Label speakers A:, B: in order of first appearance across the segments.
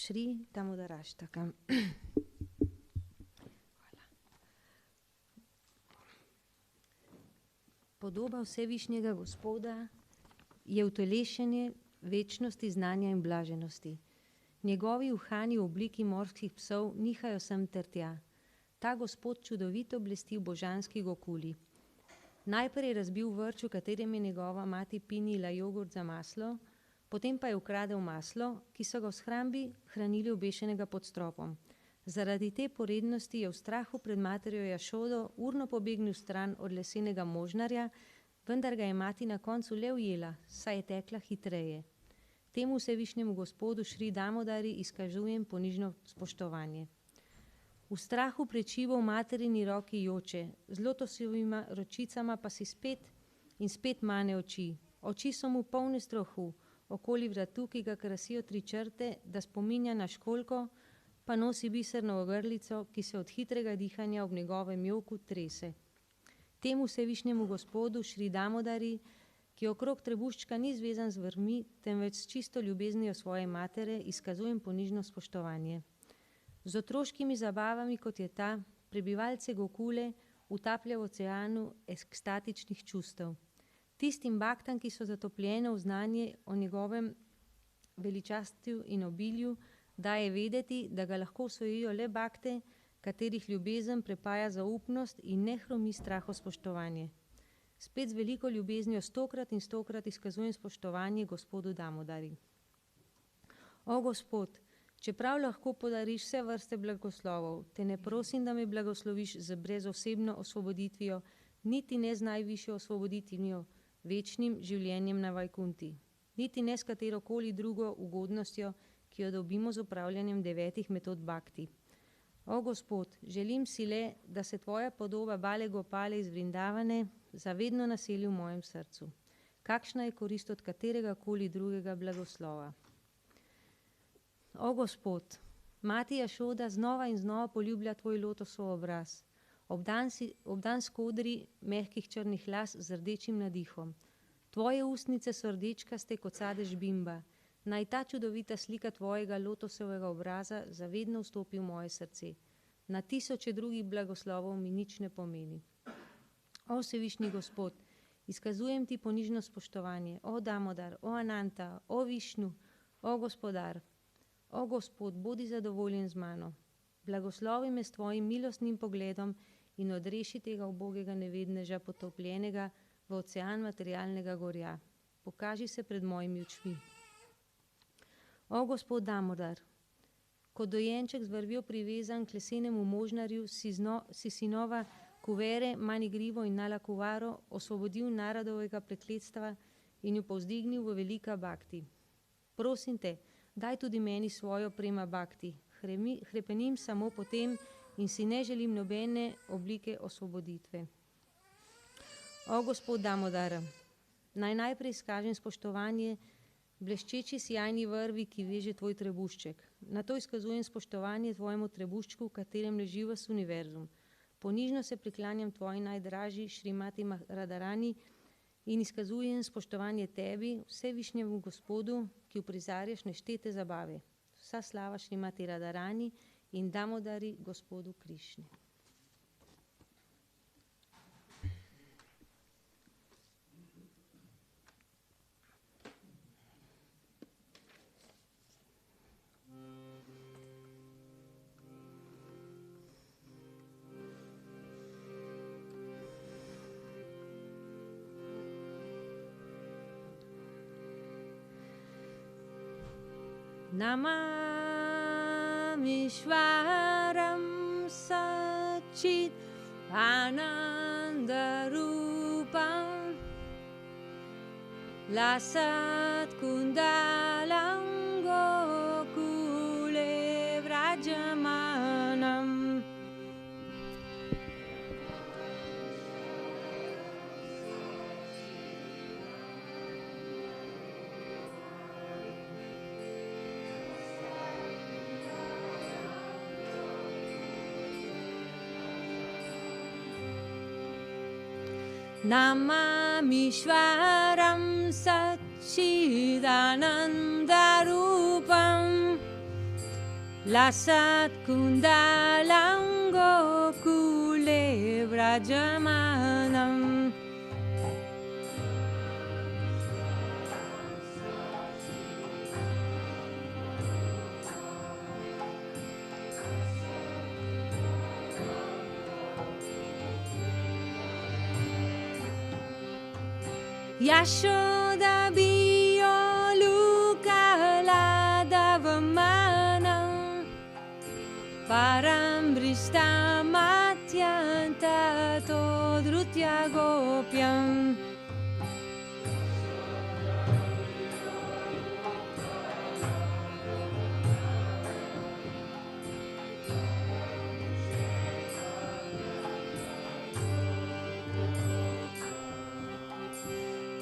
A: Šri Damodaraštaka. Podoba vsevišnjega Gospoda je utelešenje večnosti, znanja in blaženosti. Njegovi uhani v obliki morskih psov nihajo sem ter tja. Ta Gospod čudovito blesti v božanski gokuli. Najprej je razbil vrč, v katerem je njegova mati pinila jogurt za maslo, potem pa je ukradel maslo, ki so ga v shrambi hranili obešenega pod stropom. Zaradi te porednosti je v strahu pred materjo Jašodo urno pobegnil stran od lesenega možnarja, vendar ga je mati na koncu le ujela, saj je tekla hitreje. Temu vsevišnjemu Gospodu Šri Damodari izkazujem ponižno spoštovanje. V strahu pred šivo v materini roki joče, z lotosovima ročicama pa si spet in spet mane oči. Oči so mu polne strahu, okoli vratu, ki ga krasijo 3 črte, da spominja na školjko, pa nosi biserno ogrlico, ki se od hitrega dihanja ob njegovem joku trese. Temu vsevišnjemu Gospodu Šri Damodari, ki okrog trebuščka ni zvezan z vrvmi, temveč s čisto ljubeznijo svoje matere, izkazujem ponižno spoštovanje. Z otroškimi zabavami, kot je ta, prebivalce Gokule utaplja v oceanu ekstatičnih čustev. Tistim baktam, ki so zatopljene v znanje o njegovem veličastju in obilju, daje vedeti, da ga lahko osvojijo le bakte, katerih ljubezen prepaja zaupnost in ne hromi strahospoštovanje. Spet z veliko ljubeznijo 100-krat in 100-krat izkazujem spoštovanje Gospodu Damodari. O Gospod, čeprav lahko podariš vse vrste blagoslovov, te ne prosim, da me blagosloviš z brezosebno osvoboditvijo, niti ne z najvišjo osvoboditvijo, večnim življenjem na Vajkunti, niti ne s katerokoli drugo ugodnostjo, ki jo dobimo z upravljanjem 9 metod bhakti. O Gospod, želim si le, da se tvoja podoba Bale Gopale iz Vrindavane zavedno naseli v mojem srcu. Kakšna je korist od katerega koli drugega blagoslova? O Gospod, mati Jašoda znova in znova poljublja tvoj lotosov obraz. Obdan skodri mehkih črnih las z rdečim nadihom. Tvoje ustnice so rdečkaste kot sadež bimba. Naj ta čudovita slika tvojega lotosovega obraza zavedno vstopi v moje srce. Na tisoče drugih blagoslovov mi nič ne pomeni. O vsevišnji Gospod, izkazujem ti ponižno spoštovanje. O Damodar, o Ananta, o Višnu, o Gospodar. O Gospod, bodi zadovoljen z mano. Blagoslovi me s tvojim milostnim pogledom in odreši tega ubogega nevedneža potopljenega v ocean materialnega gorja. Pokaži se pred mojimi očmi. O Gospod Damodar, kot dojenček z vrvjo privezan k lesenemu možnarju si sinova Kuvere, Manigrivo in Nalakuvaro osvobodil narodovega prekletstva in jo povzdignil v velika bhakti. Prosim te, daj tudi meni svojo prema bhakti. Hrepenim samo potem in si ne želim nobene oblike osvoboditve. O Gospod Damodara, naj najprej izkažem spoštovanje bleščeči sijajni vrvi, ki veže tvoj trebušček. Nato izkazujem spoštovanje tvojemu trebuščku, v katerem leži vas univerzum. Ponižno se priklanjam tvoji najdražji Šrimati Radharani in izkazujem spoštovanje tebi, vsevišnjemu Gospodu, ki uprizarjaš neštete zabave. Vsa slava Šrimati Radharani in Damodari Gospodu Krišni. Namamishvaram Sachit Anandarupam Lasat Kundalam Gokule Vrajamanam Namamishwaram Satchidanandarupam Lasat Kundalam Gokule Vrajamanam Yashoda Biyolukala Parambristamatyanta Todrutya Gopyam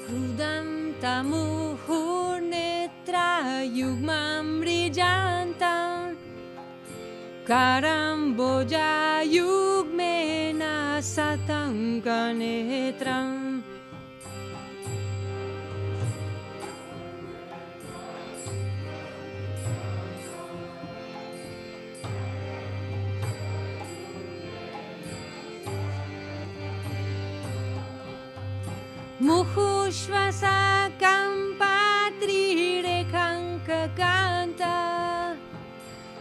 A: Rudam tamuhurnetra yugmam rijantam Karamboja yugmena satanganetram Muhushvasakam patrirekankakanta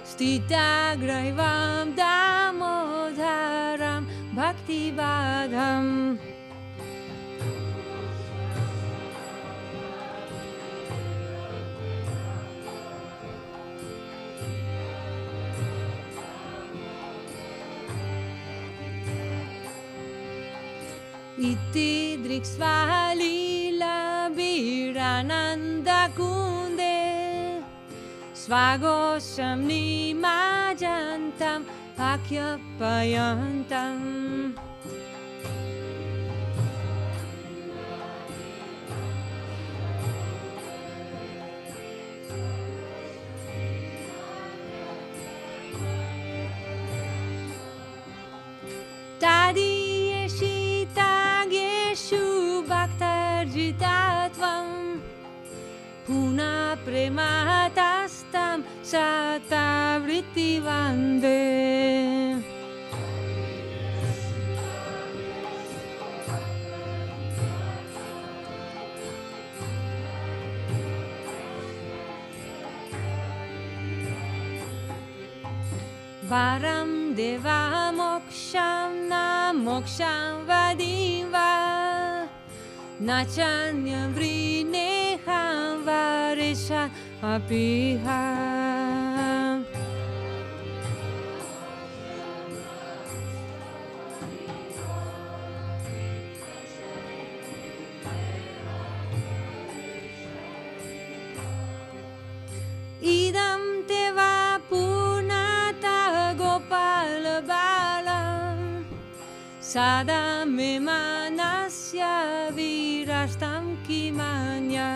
A: Stitagraivam damodharam bhaktivadham Iti driksvalila virananda kunde Svagosam nimajantam akyapayantam Bhaktarjitatvam Puna prematastam Satavriti vande Varam deva moksham na moksham vadimva Nachanyam vrineham varesha apiham Idam teva punata gopala balam Sadam emanasya virastam kimanya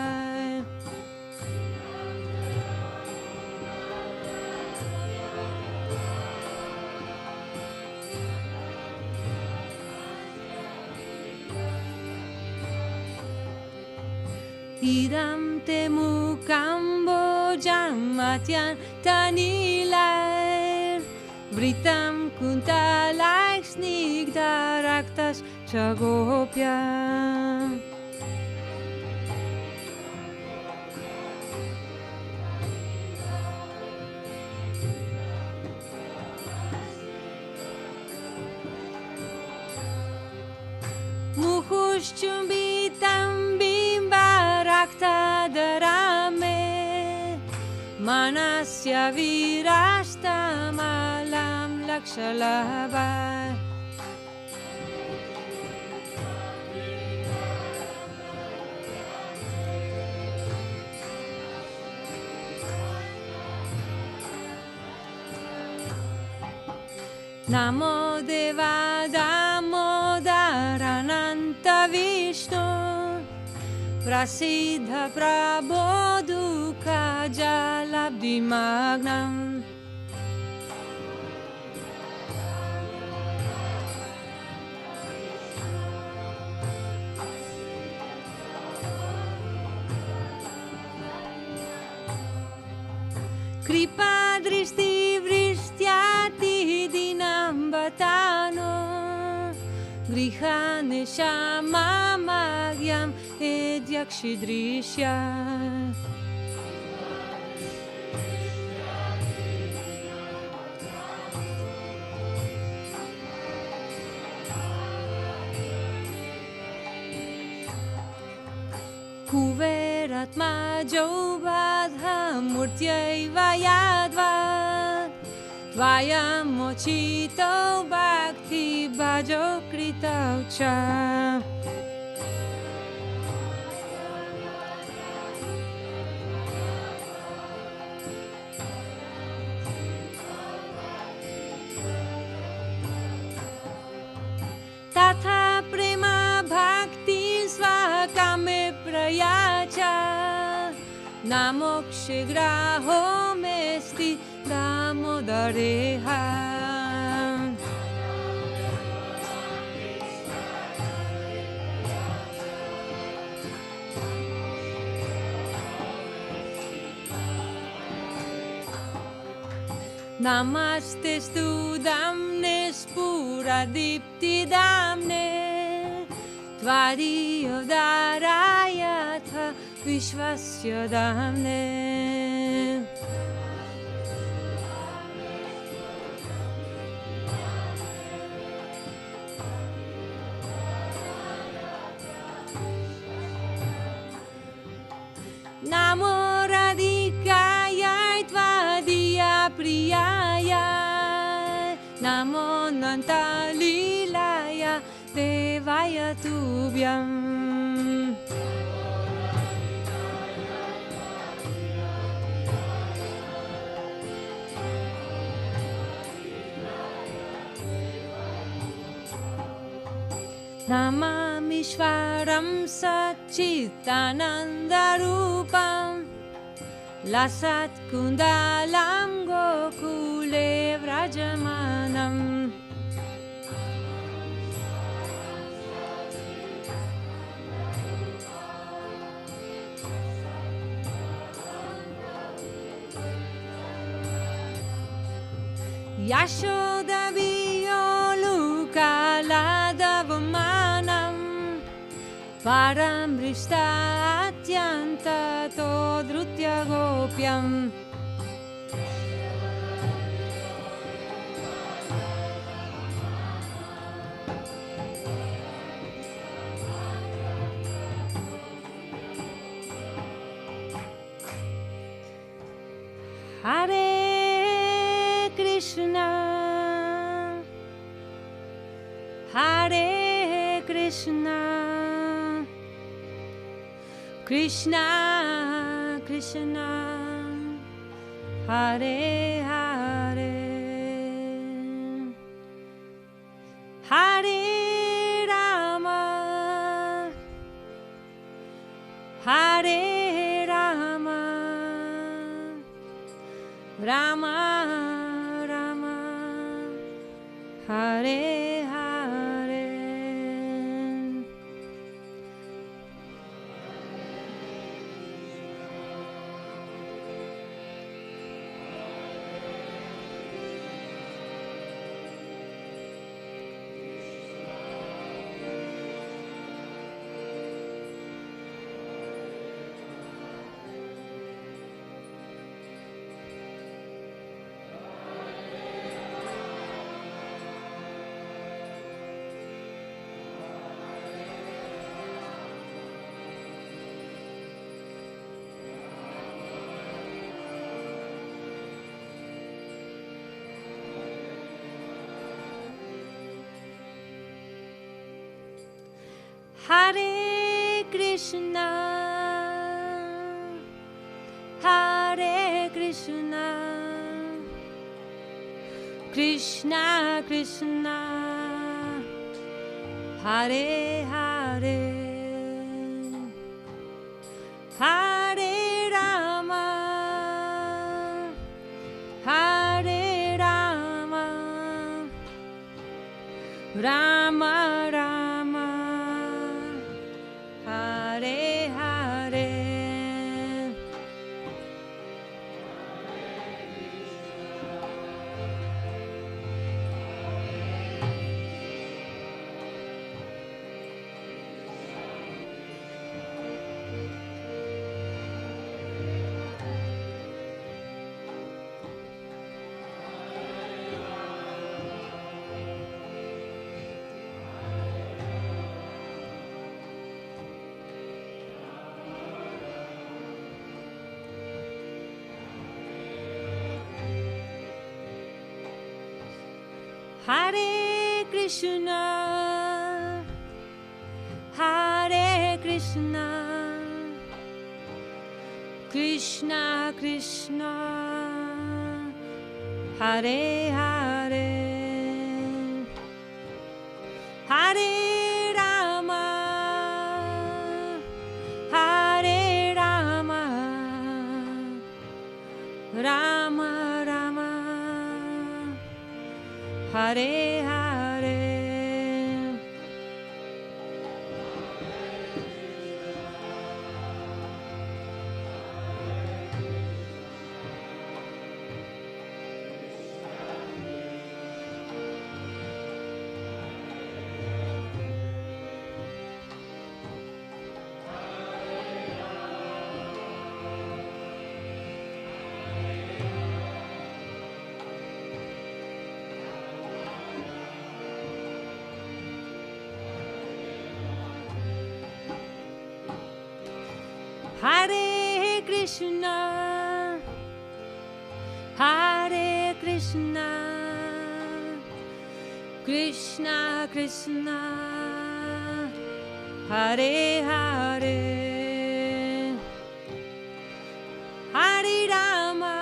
A: Idam te mukambojam matyan tanilair Vritam kuntalaik snigdaraktas chagopyam Muhushchumbitam bimbaraktadarame Manasya virashtamalam lakshalabha Namo Deva Damodarananta Vishnu Prasiddha Prabodhuka Jalabdimagnam Kripa drishti vrishtyati dinam batano Griha neshama magyam edyakshidrishya Kuveratma jobadha murtyaiva yadvad Tvayam mochito bhakti bhajo kritaucha Tatha prema bhakti svakame prayacha Namokshe graho mesti damodareha Namaste stu damne spuradipti damne Tvadiyo darayatha vishvasya damne Namo radhikaya tvadiya priyaya Namo nanta lilaya devaya tubhyam Namamishvaram Satchitanandarupam Lasat kundalam gokule vrajamanam Yashoda viyoluka ladavamanam Paramrishta atyanta todrutya gopyam Hare Krišna Hare Krišna Krishna Krishna Hare Hare Hare Rama Hare Rama Rama Rama Hare Hare Hare Krišna Hare Krišna Krishna Krishna Hare Hare Hare Rama Hare Rama Rama Rama Hare Hare Hare Krishna, Hare Krishna, Krishna Krishna, Hare Hare, Hare Rama, Hare Rama, Rama Rama, Hare Hare. Hare Krishna, Hare Krishna, Krishna Krishna, Hare Hare, Hare Rama,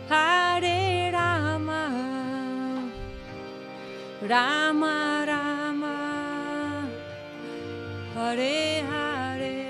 A: Hare Rama, Rama Rama, Hare Hare.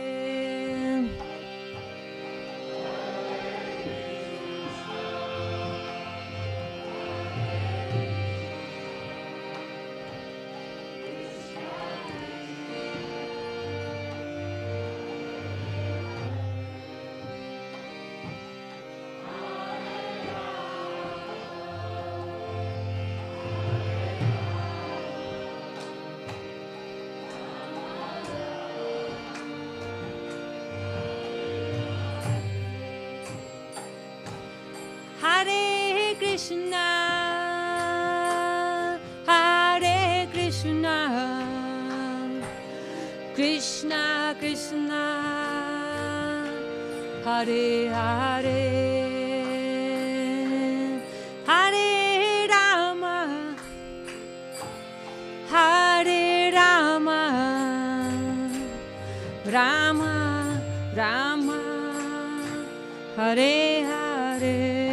A: Hare Krishna, Hare Krishna, Krishna Krishna, Hare Hare, Hare Rama, Hare Rama, Rama Rama, Hare Hare.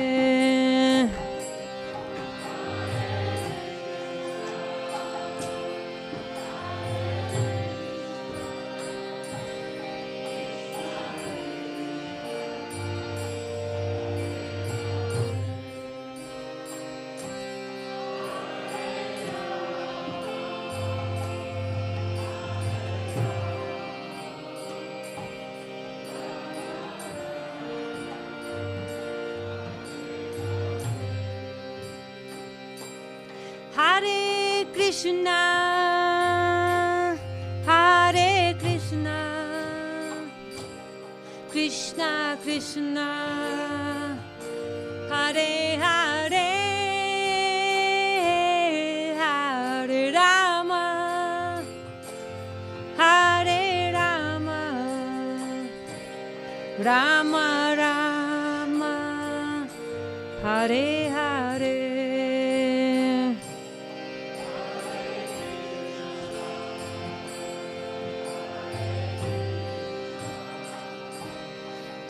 A: Hare Krishna, Hare Krishna, Krishna Krishna, Hare Hare, Hare Rama, Hare Rama, Rama Rama, Hare Hare.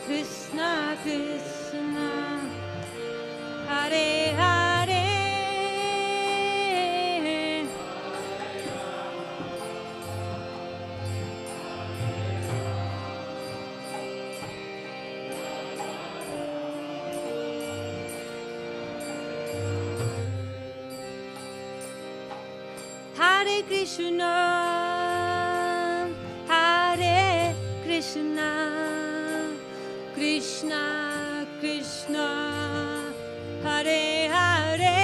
A: Krishna Krishna, Hare Hare, Hare Krishna, Hare Krishna, Krishna Krishna, Hare Hare,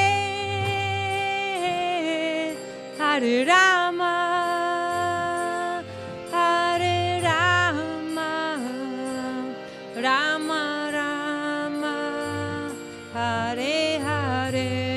A: Hare Rama, Hare Rama, Rama Rama, Hare Hare.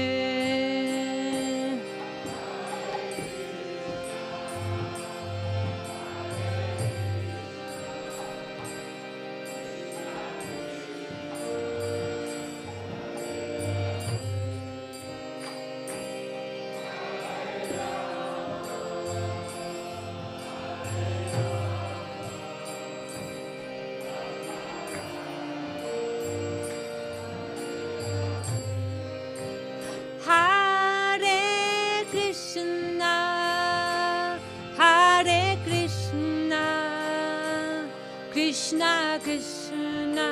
A: Krishna Krishna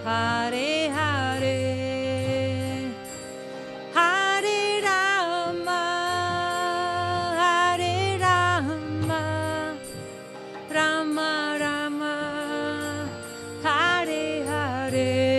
A: Hare Hare Hare Rama Hare Rama Rama Rama Hare Hare.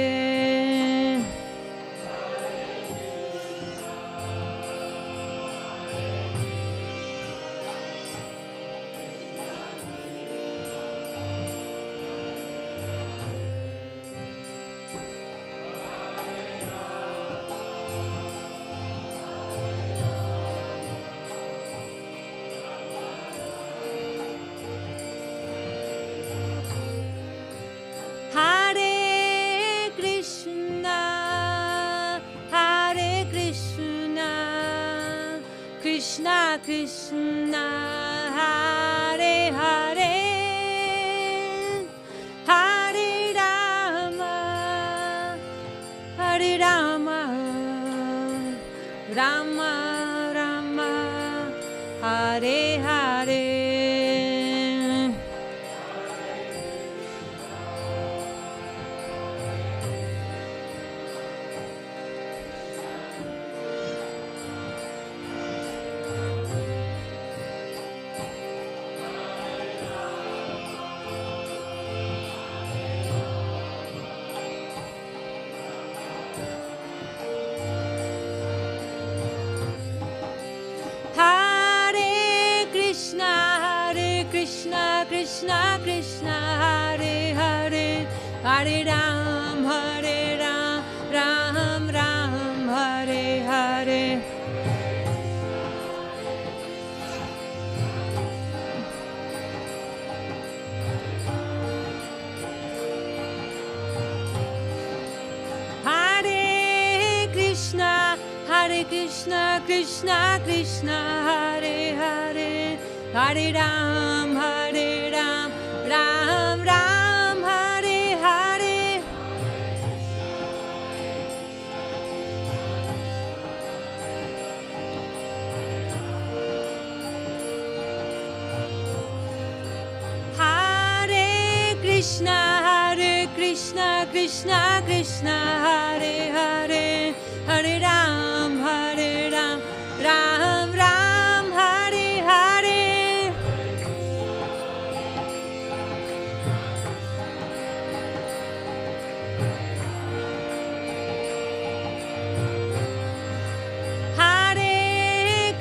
A: Hare Krishna, Hare Krishna, Krishna Krishna, Hare Hare, Hare Rama, Hare Rama, Rama Rama, Hare Hare. Krishna Krishna Krishna Hare Hare Hare Ram Ram Ram Hare Hare. Hare Krishna Krishna Krishna Hare Hare Hare Ram Ram Ram Hare Hare. Hare Krishna Krishna Krishna Hare Hare Hare Ram Ram Ram Hare Hare. Hare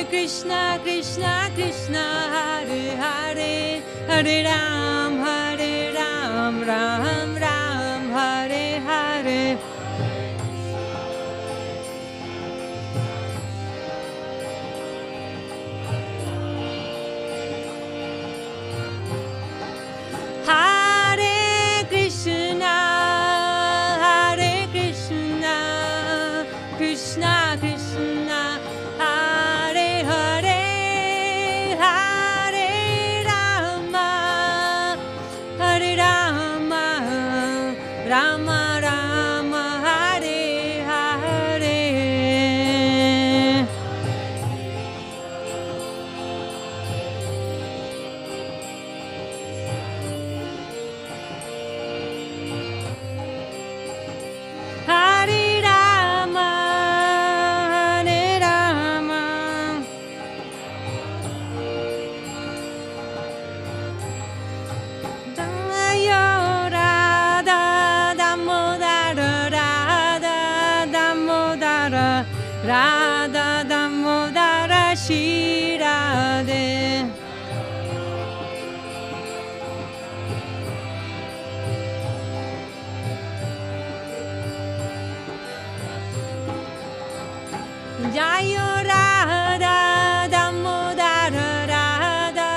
A: Krishna Krishna Krishna Hare Hare Hare Ram Ram Ram Hare Hare. Hare Krishna Krishna Krishna Hare Hare Hare Rama Rama Rama Hare Hare. Hare Rama Dayo Radha Damodara Radha Damodara Shri Radhe. Jayo Radha Damodara Radha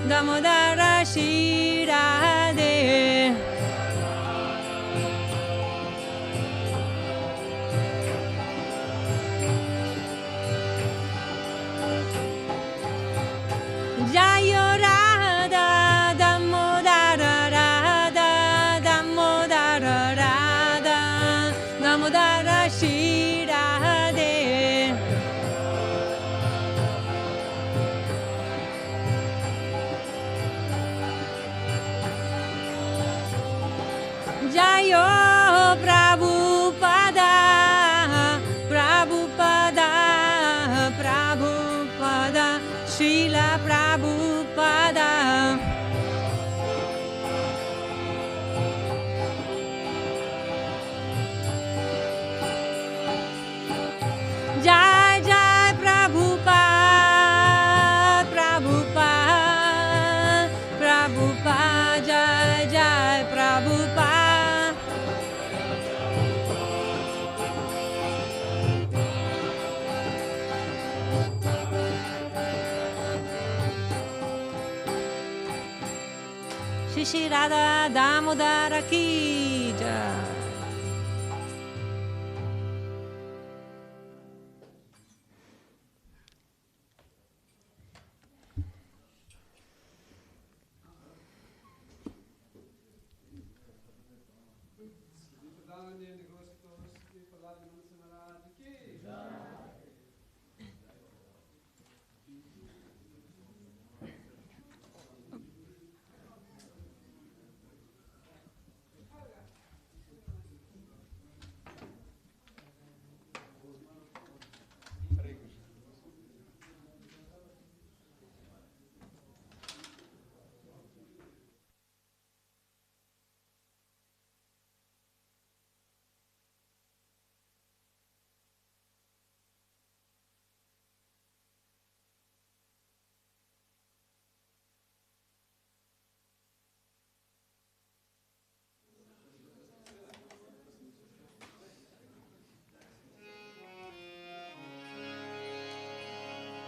A: Damodara Shri Radhe. Shri Shri Radha Damodara Ki Jai.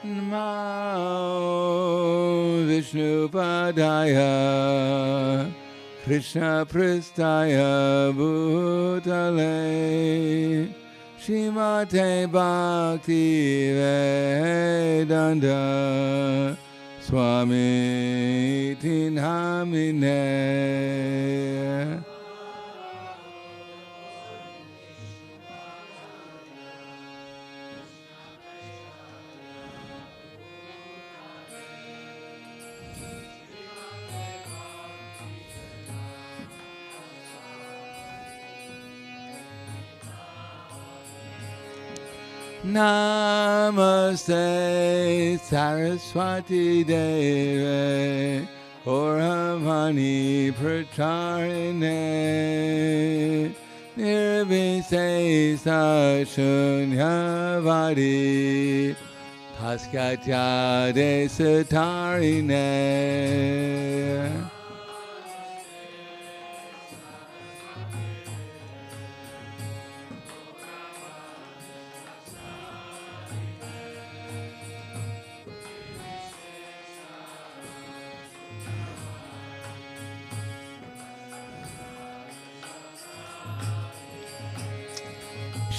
B: Namo Vishnupadaya Krishna Pristaya Bhutale Shrimate Bhakti Vedanta Swami Tinhamine. Namaste Saraswati Deve Auravani Pracharine Nirvisesa Shunyavadi Paskatya Desatarine.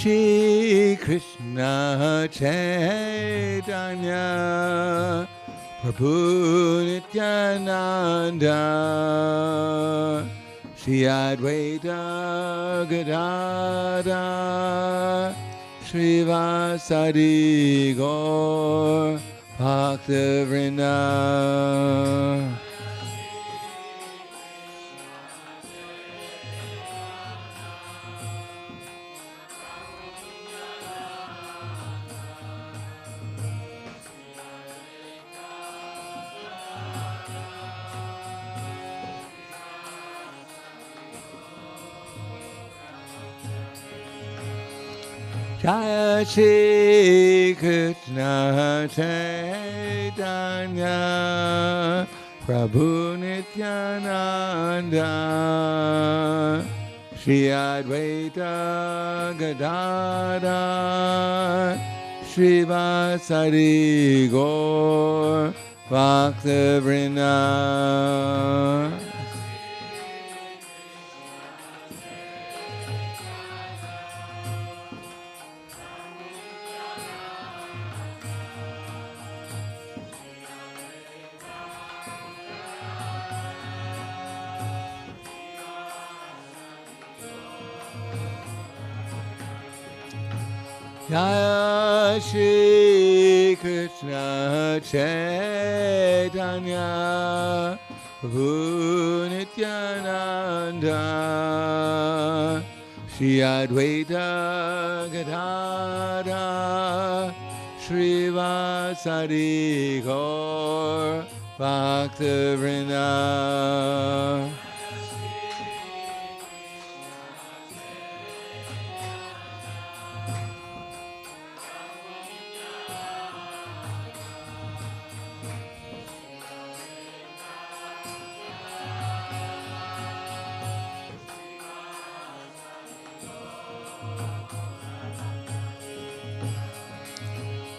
B: Shri Krishna Chaitanya Prabhu Nityananda Shri Advaita Gadadhar Shri Vasadi Gaur Bhaktivinoda. Jaya Shri Krishna Chaitanya Prabhu Nityananda Shri Advaita Gadadhar Shri Vasadi Gaur Bhaktivinoda. Jaya Shri Krishna Chaitanya Prabhu Nityananda Shri Advaita Gadadhar Shri Vasadi Gaur Bhaktivinoda.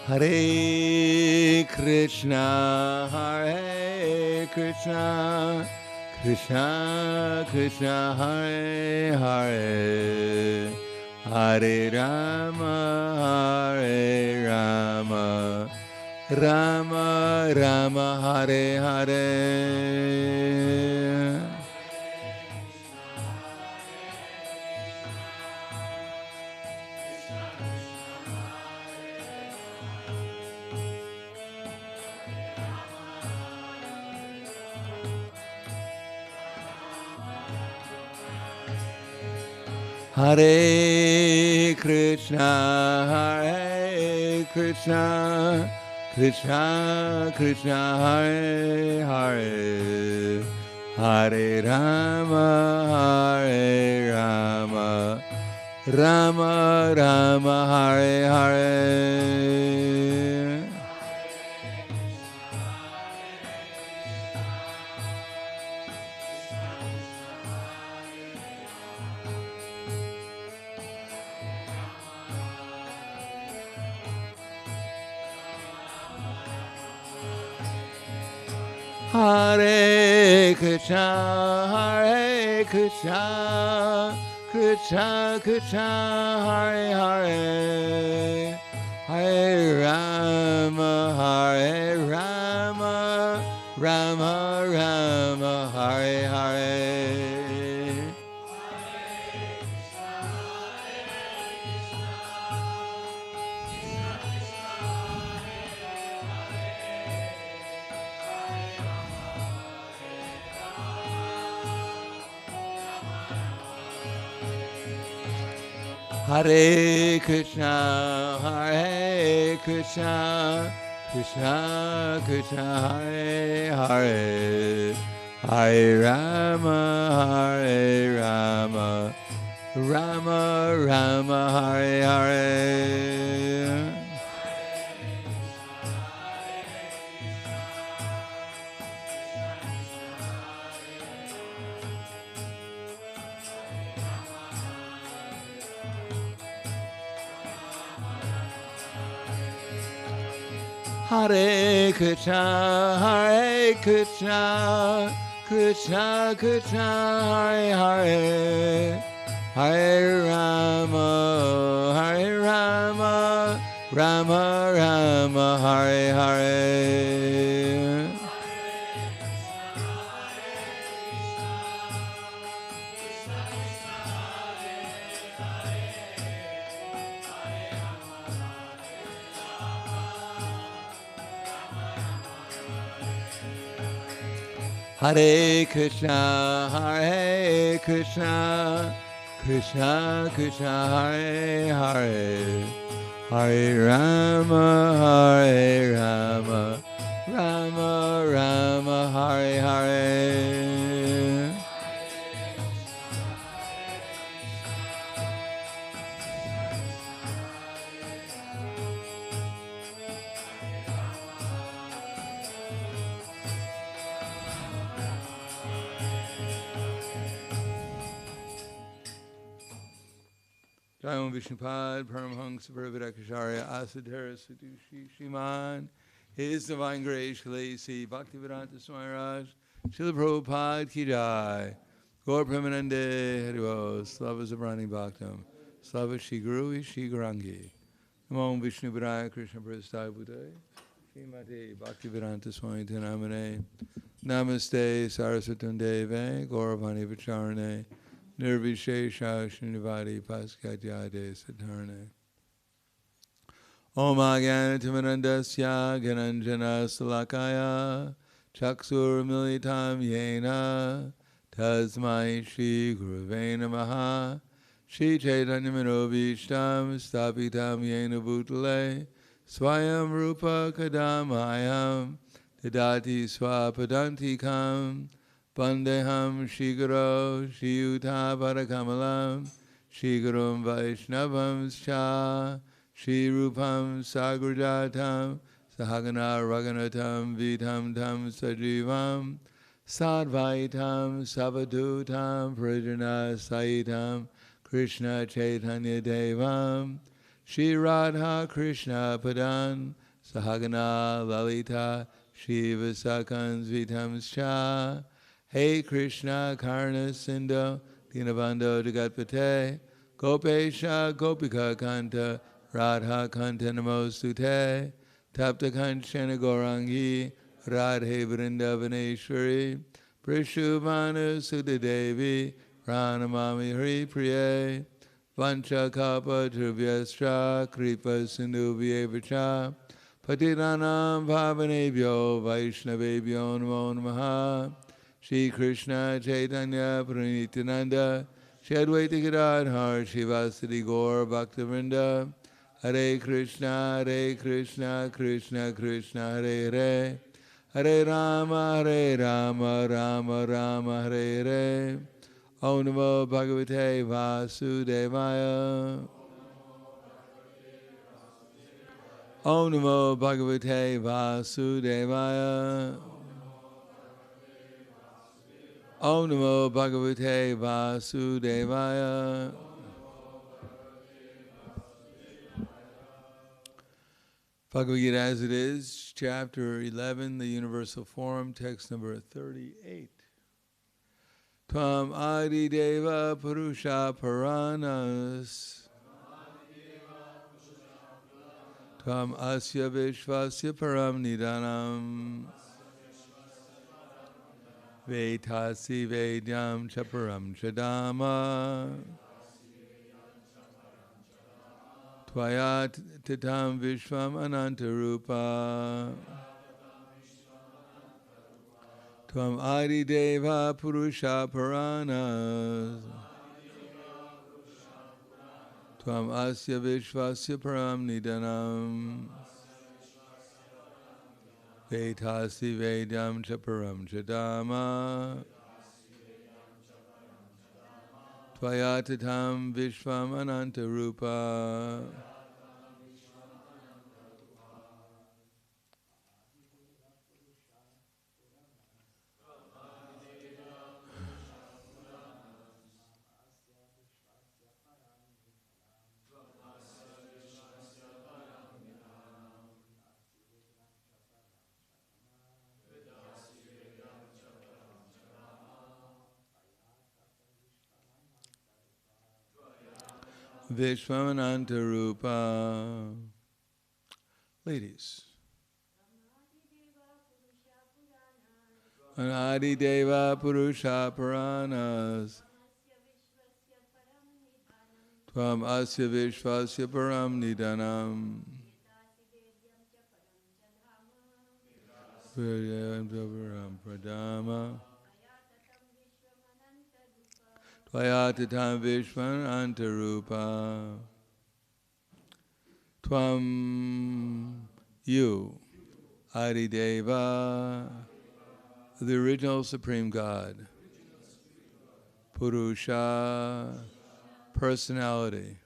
B: Hare Krishna, Krishna Krishna Hare Hare Hare Rama Hare Rama Rama Rama Hare Hare Hare Krishna, Hare Krishna, Krishna Krishna, Hare Hare, Hare Rama, Hare Rama, Rama Rama, Hare Hare. Hare Krishna, Hare Krishna, Krishna Krishna, Hare Hare, Hare Rama, Hare Rama, Rama Rama, Hare Hare. Hare Krishna, Hare Krishna, Krishna Krishna, Hare Hare, Hare Rama, Hare Rama, Rama Rama, Hare Hare. Hare Krishna, Hare Krishna, Krishna Krishna, Hare Hare, Hare Rama, Hare Rama, Rama Rama, Hare Hare. Hare Krishna, Hare Krishna, Krishna Krishna, Hare Hare, Hare Rama, Hare Rama, Rama Rama, Hare Hare. Jayam Vishnupad, Paramahangsa Paravarakacharya, Asadhara Sadushi Shiman, His Divine Grace, Shalasi, Bhaktivedanta Swami Raj, Srila Prabhupada Ki Jai, Gaur Premanande Haribo, Slava Zabrani Bhaktam, Slava Shri Guru Shri Gurangi, Namo Vishnu Padaya Krishna Prasthaya Bhutaya, Srimati Bhaktivedanta Swami Tinamane, Namaste Saraswatundeve, Gauravani Vicharane, Nirvishesha Srinivadi Paskadyade Sadharane. Om Agyanatimanandasya Gananjana Salakaya Chaksur Militam Yena Tasmai Shri Guruve Namaha Shri Chaitanya Manobishtam Stapitam Yena Bhutale Swayam Rupa Kadamayam Dadati Swapadantikam Vandeham Shri Guru Shri Yuta Parakamalam Shri Gurum Vaishnavam Cha Shri Rupam Sagrajatam Sahagana Raganatam Vitam Tam Sajivam Sadvaitam Savadutam Prijana Saitam Krishna Chaitanya Devam Shri Radha Krishna Padan Sahagana Lalita Shiva Sakans Vitam Cha Hey Krishna Karna Sindhu Dinabandho Jagatpate Gopesha Gopika Kanta Radha Kanta Namostute Tapta Kanchana Gaurangi Radhe Vrindavaneshwari Prishubhanu Sudadevi Pranamami Hari Priye Vancha Kapa Dhruvyastra Kripa Sindhu Vyevacha Patitanam Bhavanebhyo Vaishnavebhyo Namo Namaha Shri Krishna Chaitanya Pranityananda Shri Advaita Gadadhar Shivasadi Gaur Bhaktivinoda Hare Krishna Krishna Krishna Hare Hare Hare Rama Rama Rama Hare Hare Om Namo Bhagavate Vasudevaya Om Namo Bhagavate Vasudevaya Om Namo Bhagavate Vasudevaya Bhagavad Gita as it is, chapter 11, the Universal Form, text number 38. Tvam Adi Deva Purusha Puranas Tvam Asya Vishvasya Param Nidanam Vetasi Vedyam Chaparam Chadama Tvayat Tatam Vishvam Anantarupa Tvam Adi Deva Purusha Puranas Tvam Asya Vishvasya Param Nidanam Vetasi Vedyam Chaparam Chadama Tvayatatam Vishvam Anantarupa Vishwamanantarupa. Ladies. Anadi Deva Purusha Puranas Tvam Asya Vishvasya Param Nidanam Viryam Param Pradama Tvayatatam Vishwan Antarupa Tvam You Adideva, the original Supreme God, Purusha, personality,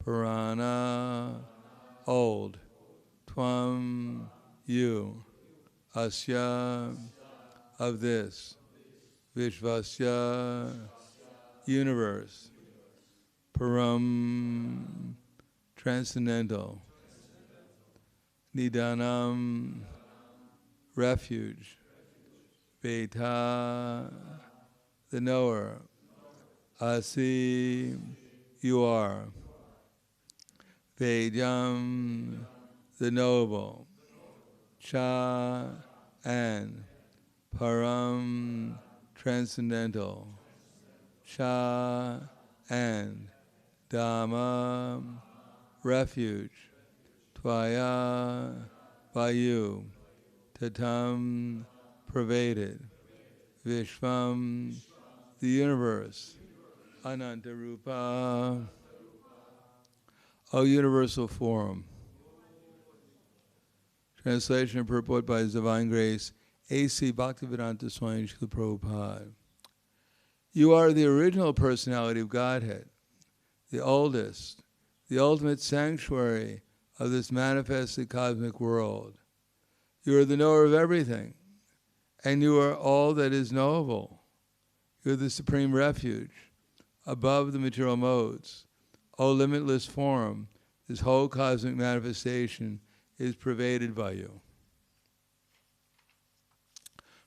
B: Purana, old, Tvam, you, Asya, of this, Vishvasya, universe, Param, transcendental, Nidanam, refuge, Veta, the knower, Asi, you are, Vedyam, the knowable, Cha, and, Param, transcendental, Cha, and, Dhamma, refuge, Tvaya, by you, Tatam, pervaded, Vishvam, the universe, Anantarupa, O universal form. Translation and purport by His Divine Grace, A.C. Bhaktivedanta Swami Srila Prabhupada. You are the original personality of Godhead, the oldest, the ultimate sanctuary of this manifested cosmic world. You are the knower of everything, and you are all that is knowable. You are the supreme refuge, above the material modes. O limitless form, this whole cosmic manifestation is pervaded by you.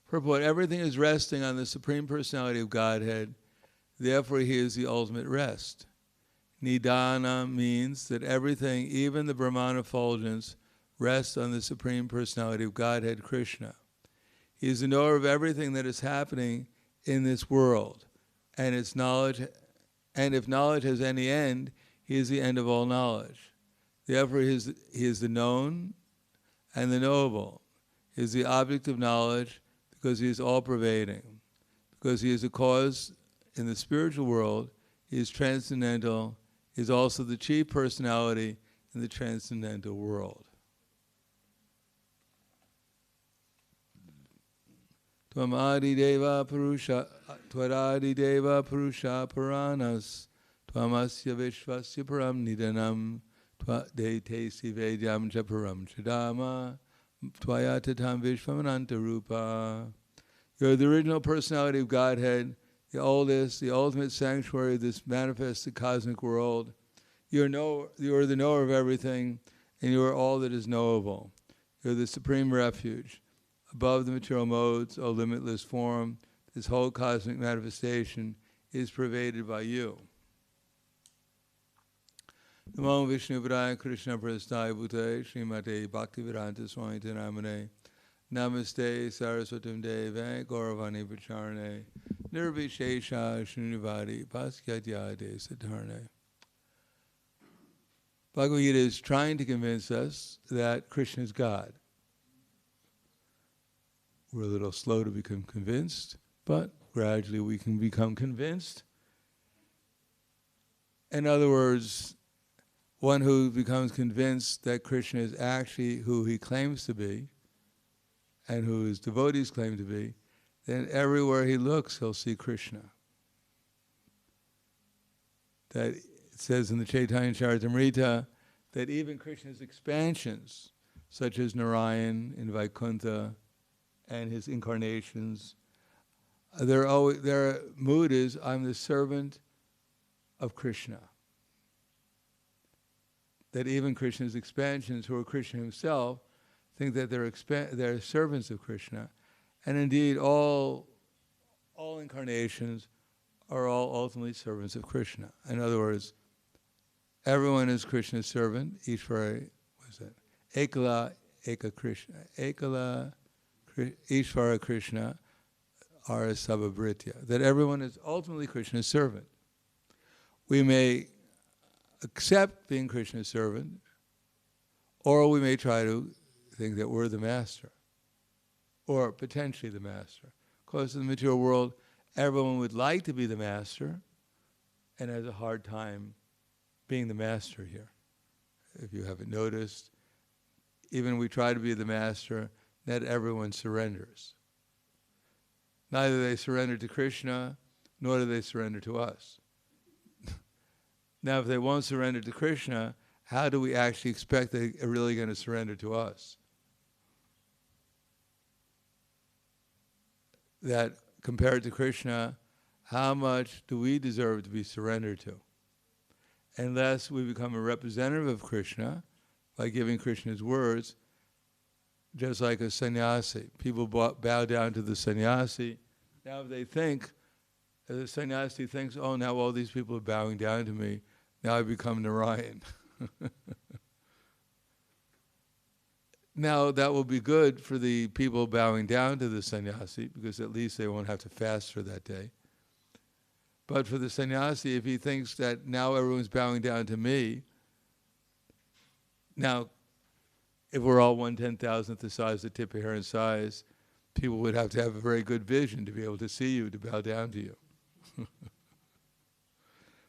B: Purport, everything is resting on the Supreme Personality of Godhead, therefore he is the ultimate rest. Nidana means that everything, even the Brahman effulgence, rests on the Supreme Personality of Godhead, Krishna. He is the knower of everything that is happening in this world, and its knowledge, and if knowledge has any end, he is the end of all knowledge. Therefore, he is the known and the knowable. He is the object of knowledge because he is all-pervading. Because he is a cause in the spiritual world, he is transcendental. He is also the chief personality in the transcendental world. Tvam Deva Purusha Puranas Tvamasya Vishvasya Param Nidanam Deitesi Vedyam Chaparam Chidama Tvayatatam Vishvamananta Rupa. You are the original personality of Godhead, the oldest, the ultimate sanctuary of this manifested cosmic world. You are the knower of everything, and you are all that is knowable. You are the supreme refuge. Above the material modes, O limitless form, this whole cosmic manifestation is pervaded by you. Namo Vishnu Padaya Krishna Prasthaya Bhutaya Srimate Bhakti-vedanta Swami Namane Namaste Saraswatam Deve Gauravani Pacharane Nirvishesha Shrunivadi Paskyatya Satarne. Bhagavad Gita is trying to convince us that Krishna is God. We're a little slow to become convinced, but gradually we can become convinced. In other words, one who becomes convinced that Krishna is actually who he claims to be, and who his devotees claim to be, then everywhere he looks, he'll see Krishna. That it says in the Chaitanya Charitamrita that even Krishna's expansions, such as Narayan in Vaikuntha, and his incarnations, their mood is, I'm the servant of Krishna. That even Krishna's expansions, who are Krishna himself, think that they're servants of Krishna. And indeed, all incarnations are all ultimately servants of Krishna. In other words, everyone is Krishna's servant. Ishvara, what is that? Ekala, Eka Krishna. Ekala, Ishvara Krishna are sababhritya, that everyone is ultimately Krishna's servant. We may accept being Krishna's servant, or we may try to think that we're the master, or potentially the master. Because in the material world, everyone would like to be the master and has a hard time being the master here. If you haven't noticed, even we try to be the master, not everyone surrenders. Neither they surrender to Krishna, nor do they surrender to us. Now, if they won't surrender to Krishna, how do we actually expect they're really going to surrender to us? That compared to Krishna, how much do we deserve to be surrendered to? Unless we become a representative of Krishna by giving Krishna's words, just like a sannyasi. People bow down to the sannyasi. Now if they think, as the sannyasi thinks, oh, now all these people are bowing down to me, now I become Narayan. Now that will be good for the people bowing down to the sannyasi, because at least they won't have to fast for that day. But for the sannyasi, if he thinks that now everyone's bowing down to me, now if we're all 1/10,000th the size of tip of hair in size, people would have to have a very good vision to be able to see you, to bow down to you.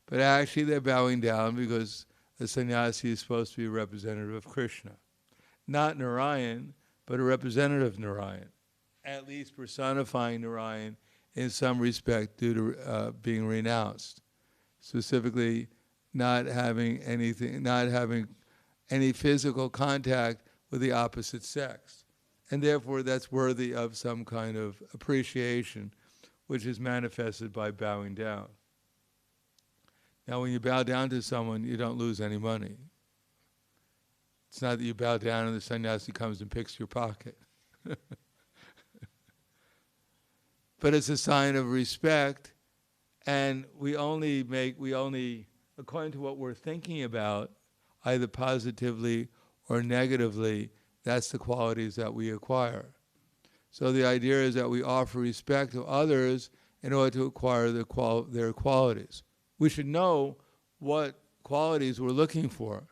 B: But actually they're bowing down because the sannyasi is supposed to be a representative of Krishna. Not Narayan, but a representative of Narayan. At least personifying Narayan in some respect due to being renounced. Specifically, not having any physical contact with the opposite sex. And therefore that's worthy of some kind of appreciation, which is manifested by bowing down. Now when you bow down to someone, you don't lose any money. It's not that you bow down and the sannyasi comes and picks your pocket. but it's a sign of respect, and we only, according to what we're thinking about, either positively or negatively, that's the qualities that we acquire. So the idea is that we offer respect to others in order to acquire their qualities. We should know what qualities we're looking for,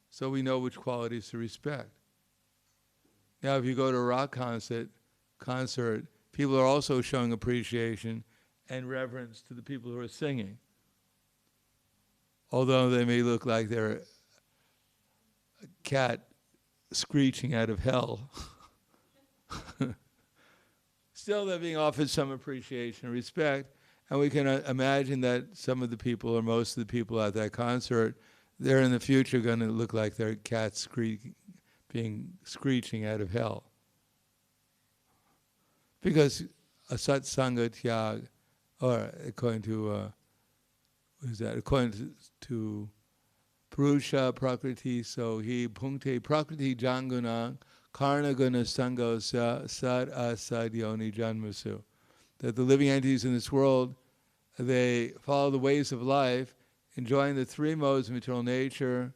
B: so we know which qualities to respect. Now, if you go to a rock concert, people are also showing appreciation and reverence to the people who are singing. Although they may look like they're a cat screeching out of hell, still they're being offered some appreciation and respect, and we can imagine that some of the people, or most of the people at that concert, they're in the future going to look like they're cats screeching out of hell. Because a satsanga tyag, or according to Purusha Prakriti, so he punkte Prakriti Jangunang Karna Guna Sango Sad Asad Yoni Janmasu. That the living entities in this world, they follow the ways of life, enjoying the three modes of material nature.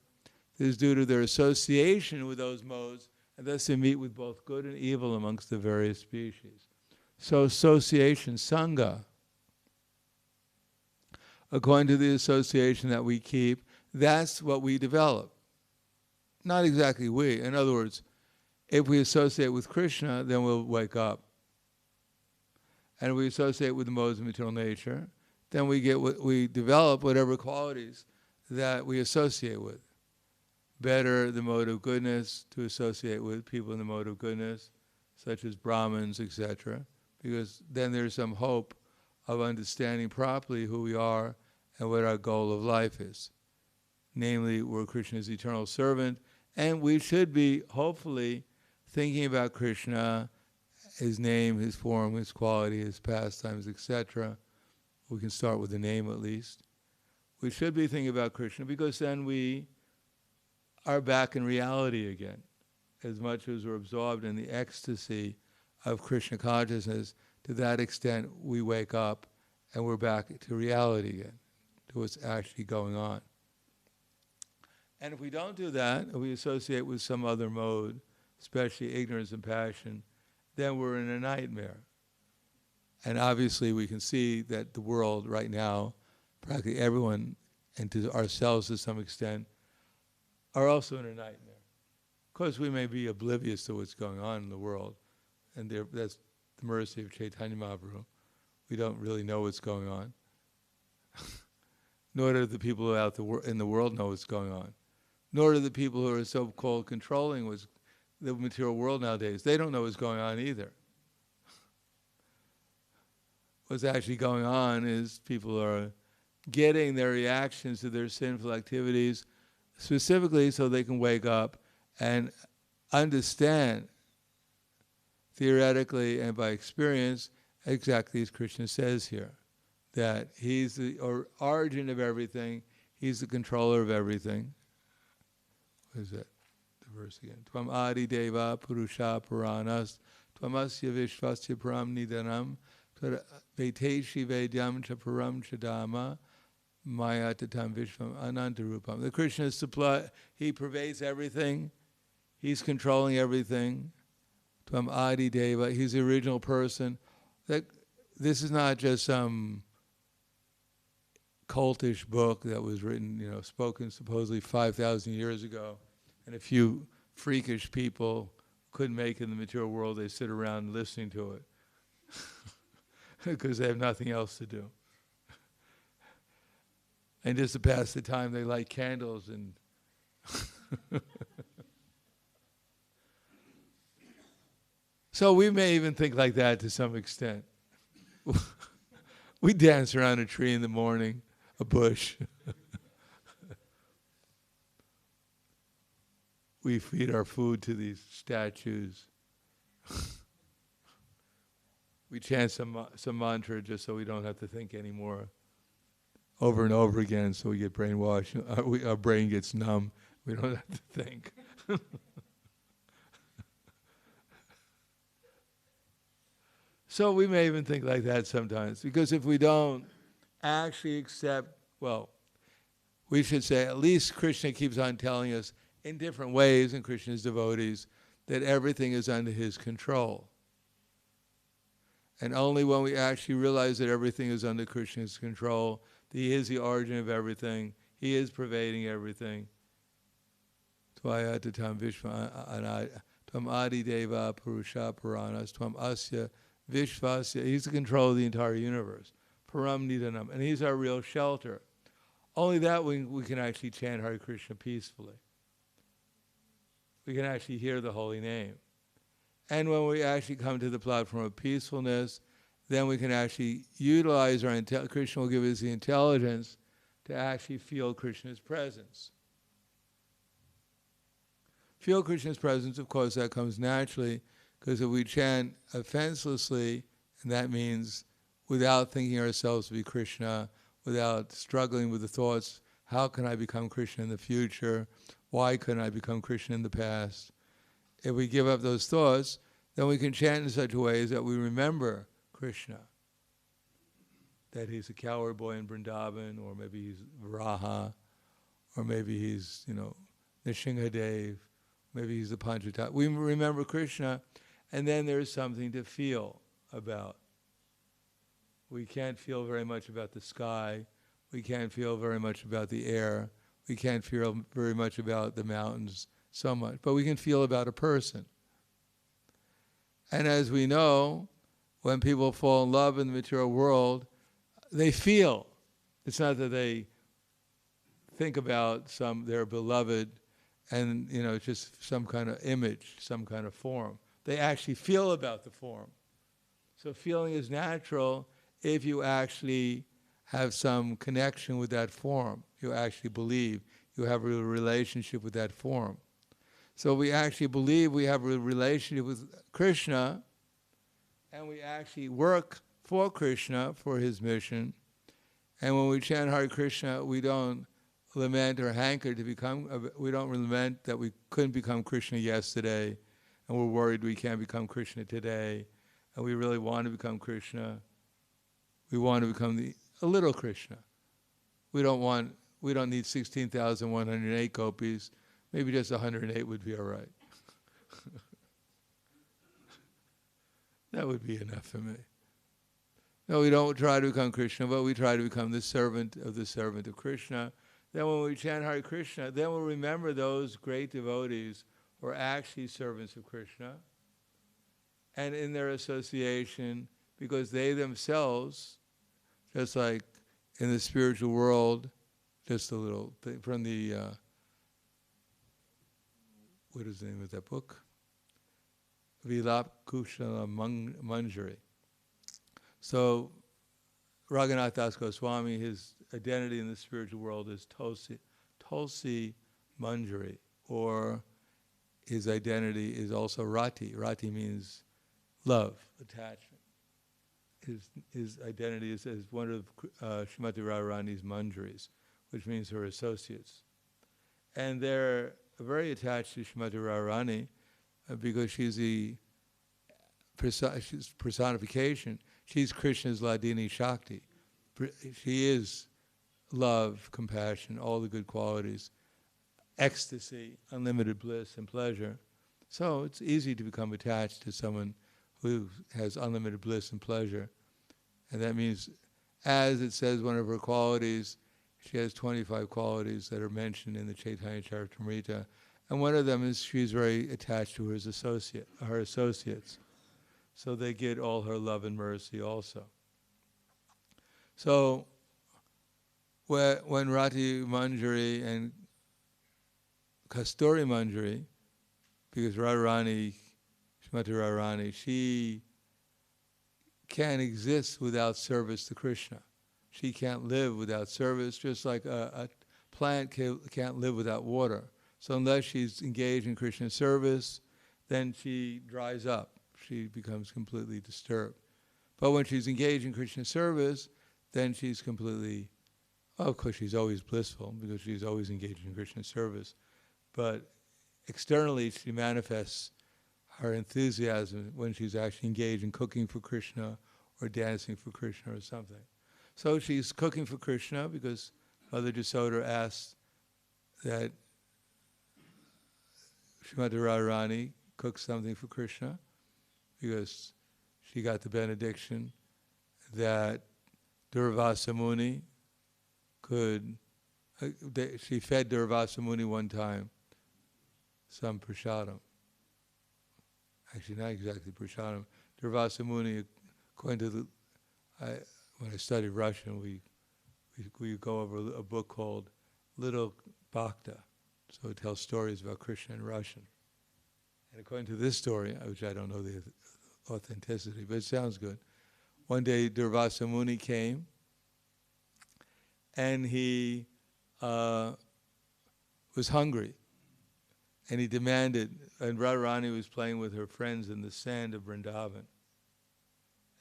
B: This is due to their association with those modes, and thus they meet with both good and evil amongst the various species. So association, sangha, according to the association that we keep, that's what we develop. Not exactly we. In other words, if we associate with Krishna, then we'll wake up. And if we associate with the modes of material nature, then we develop whatever qualities that we associate with. Better the mode of goodness, to associate with people in the mode of goodness, such as Brahmins, etc., because then there's some hope of understanding properly who we are and what our goal of life is. Namely, we're Krishna's eternal servant, and we should be, hopefully, thinking about Krishna, his name, his form, his quality, his pastimes, etc. We can start with the name at least. We should be thinking about Krishna, because then we are back in reality again. As much as we're absorbed in the ecstasy of Krishna consciousness, to that extent we wake up and we're back to reality again, to what's actually going on. And if we don't do that, if we associate with some other mode, especially ignorance and passion, then we're in a nightmare. And obviously we can see that the world right now, practically everyone, and to ourselves to some extent, are also in a nightmare. Of course, we may be oblivious to what's going on in the world, and that's the mercy of Chaitanya Mahaprabhu. We don't really know what's going on. Nor do the people out in the world know what's going on. Nor do the people who are so-called controlling the material world nowadays. They don't know what's going on either. What's actually going on is people are getting their reactions to their sinful activities specifically so they can wake up and understand theoretically and by experience exactly as Krishna says here, that he's the origin of everything, he's the controller of everything. What is that? The verse again. Tvam adi deva purusha puranas tvamasya vishvasya param nidanam veteshi vedyam cha param chadama maya tatam vishvam anantarupam. The Krishna supply, he pervades everything, he's controlling everything. Tvam adi deva, he's the original person. This is not just some cultish book that was written, spoken supposedly 5,000 years ago, and a few freakish people couldn't make it in the material world. They sit around listening to it because they have nothing else to do. And just to pass the time, they light candles and so we may even think like that to some extent. We dance around a tree in the morning, a bush. We feed our food to these statues. We chant some mantra just so we don't have to think anymore, over and over again, so we get brainwashed. Our brain gets numb. We don't have to think. So we may even think like that sometimes, because if we don't actually accept, well, we should say at least Krishna keeps on telling us in different ways, in Krishna's devotees, that everything is under his control. And only when we actually realize that everything is under Krishna's control, that he is the origin of everything, he is pervading everything. Tvayata tam vishva tam adi deva purusha puranas tvam asya vishvasya. He's the control of the entire universe. Param nidanam. And he's our real shelter. Only that we can actually chant Hare Krishna peacefully. We can actually hear the holy name. And when we actually come to the platform of peacefulness, then we can actually utilize our Krishna will give us the intelligence to actually feel Krishna's presence. Feel Krishna's presence, of course, that comes naturally, because if we chant offenselessly, and that means without thinking ourselves to be Krishna, without struggling with the thoughts, how can I become Krishna in the future? Why couldn't I become Krishna in the past? If we give up those thoughts, then we can chant in such a way that we remember Krishna, that he's a cowherd boy in Vrindavan, or maybe he's Raha, or maybe he's, Nishingadev, maybe he's the Panchatattva. We remember Krishna, and then there's something to feel about. We can't feel very much about the sky. We can't feel very much about the air. We can't feel very much about the mountains so much, but we can feel about a person. And as we know, when people fall in love in the material world, they feel. It's not that they think about their beloved and, it's just some kind of image, some kind of form. They actually feel about the form. So feeling is natural if you actually have some connection with that form. You actually believe. You have a relationship with that form. So we actually believe we have a relationship with Krishna, and we actually work for Krishna, for his mission. And when we chant Hare Krishna, we don't lament or hanker to become, we don't lament that we couldn't become Krishna yesterday, and we're worried we can't become Krishna today, and we really want to become Krishna. We want to become a little Krishna. We don't need 16,108 gopis. Maybe just 108 would be all right. That would be enough for me. No, we don't try to become Krishna, but we try to become the servant of Krishna. Then when we chant Hare Krishna, then we'll remember those great devotees who are actually servants of Krishna. And in their association, because they themselves, just like in the spiritual world, just a little thing from the, what is the name of that book? Vilap-Kushla Manjari. So Raghunath Das Goswami, his identity in the spiritual world is Tulsi Manjari, or his identity is also Rati. Rati means love, attachment. His identity is as one of Srimati Radharani's Manjaris, which means her associates. And they're very attached to Srimati Radharani because she's personification. She's Krishna's Ladini Shakti. She is love, compassion, all the good qualities, ecstasy, unlimited bliss and pleasure. So it's easy to become attached to someone who has unlimited bliss and pleasure. And that means, as it says, one of her qualities, she has 25 qualities that are mentioned in the Chaitanya Charitamrita. And one of them is she's very attached to her associates. So they get all her love and mercy also. So when Rati Manjari and Kasturi Manjari, because Radharani, Srimati Radharani, she can't exist without service to Krishna. She can't live without service, just like a plant can't live without water. So unless she's engaged in Krishna's service, then she dries up. She becomes completely disturbed. But when she's engaged in Krishna's service, then she's completely, well, of course she's always blissful because she's always engaged in Krishna's service. But externally she manifests her enthusiasm when she's actually engaged in cooking for Krishna or dancing for Krishna or something. So she's cooking for Krishna because Mother Jasoda asked that Srimati Radharani cook something for Krishna because she got the benediction that Durvasa Muni she fed Durvasa Muni one time some prasadam. Actually, not exactly prasadam. Durvasa Muni, according to when I studied Russian, we go over a book called Little Bhakta. So it tells stories about Krishna in Russian. And according to this story, which I don't know the authenticity, but it sounds good. One day Durvasa Muni came and he was hungry. And he demanded, and Radharani was playing with her friends in the sand of Vrindavan.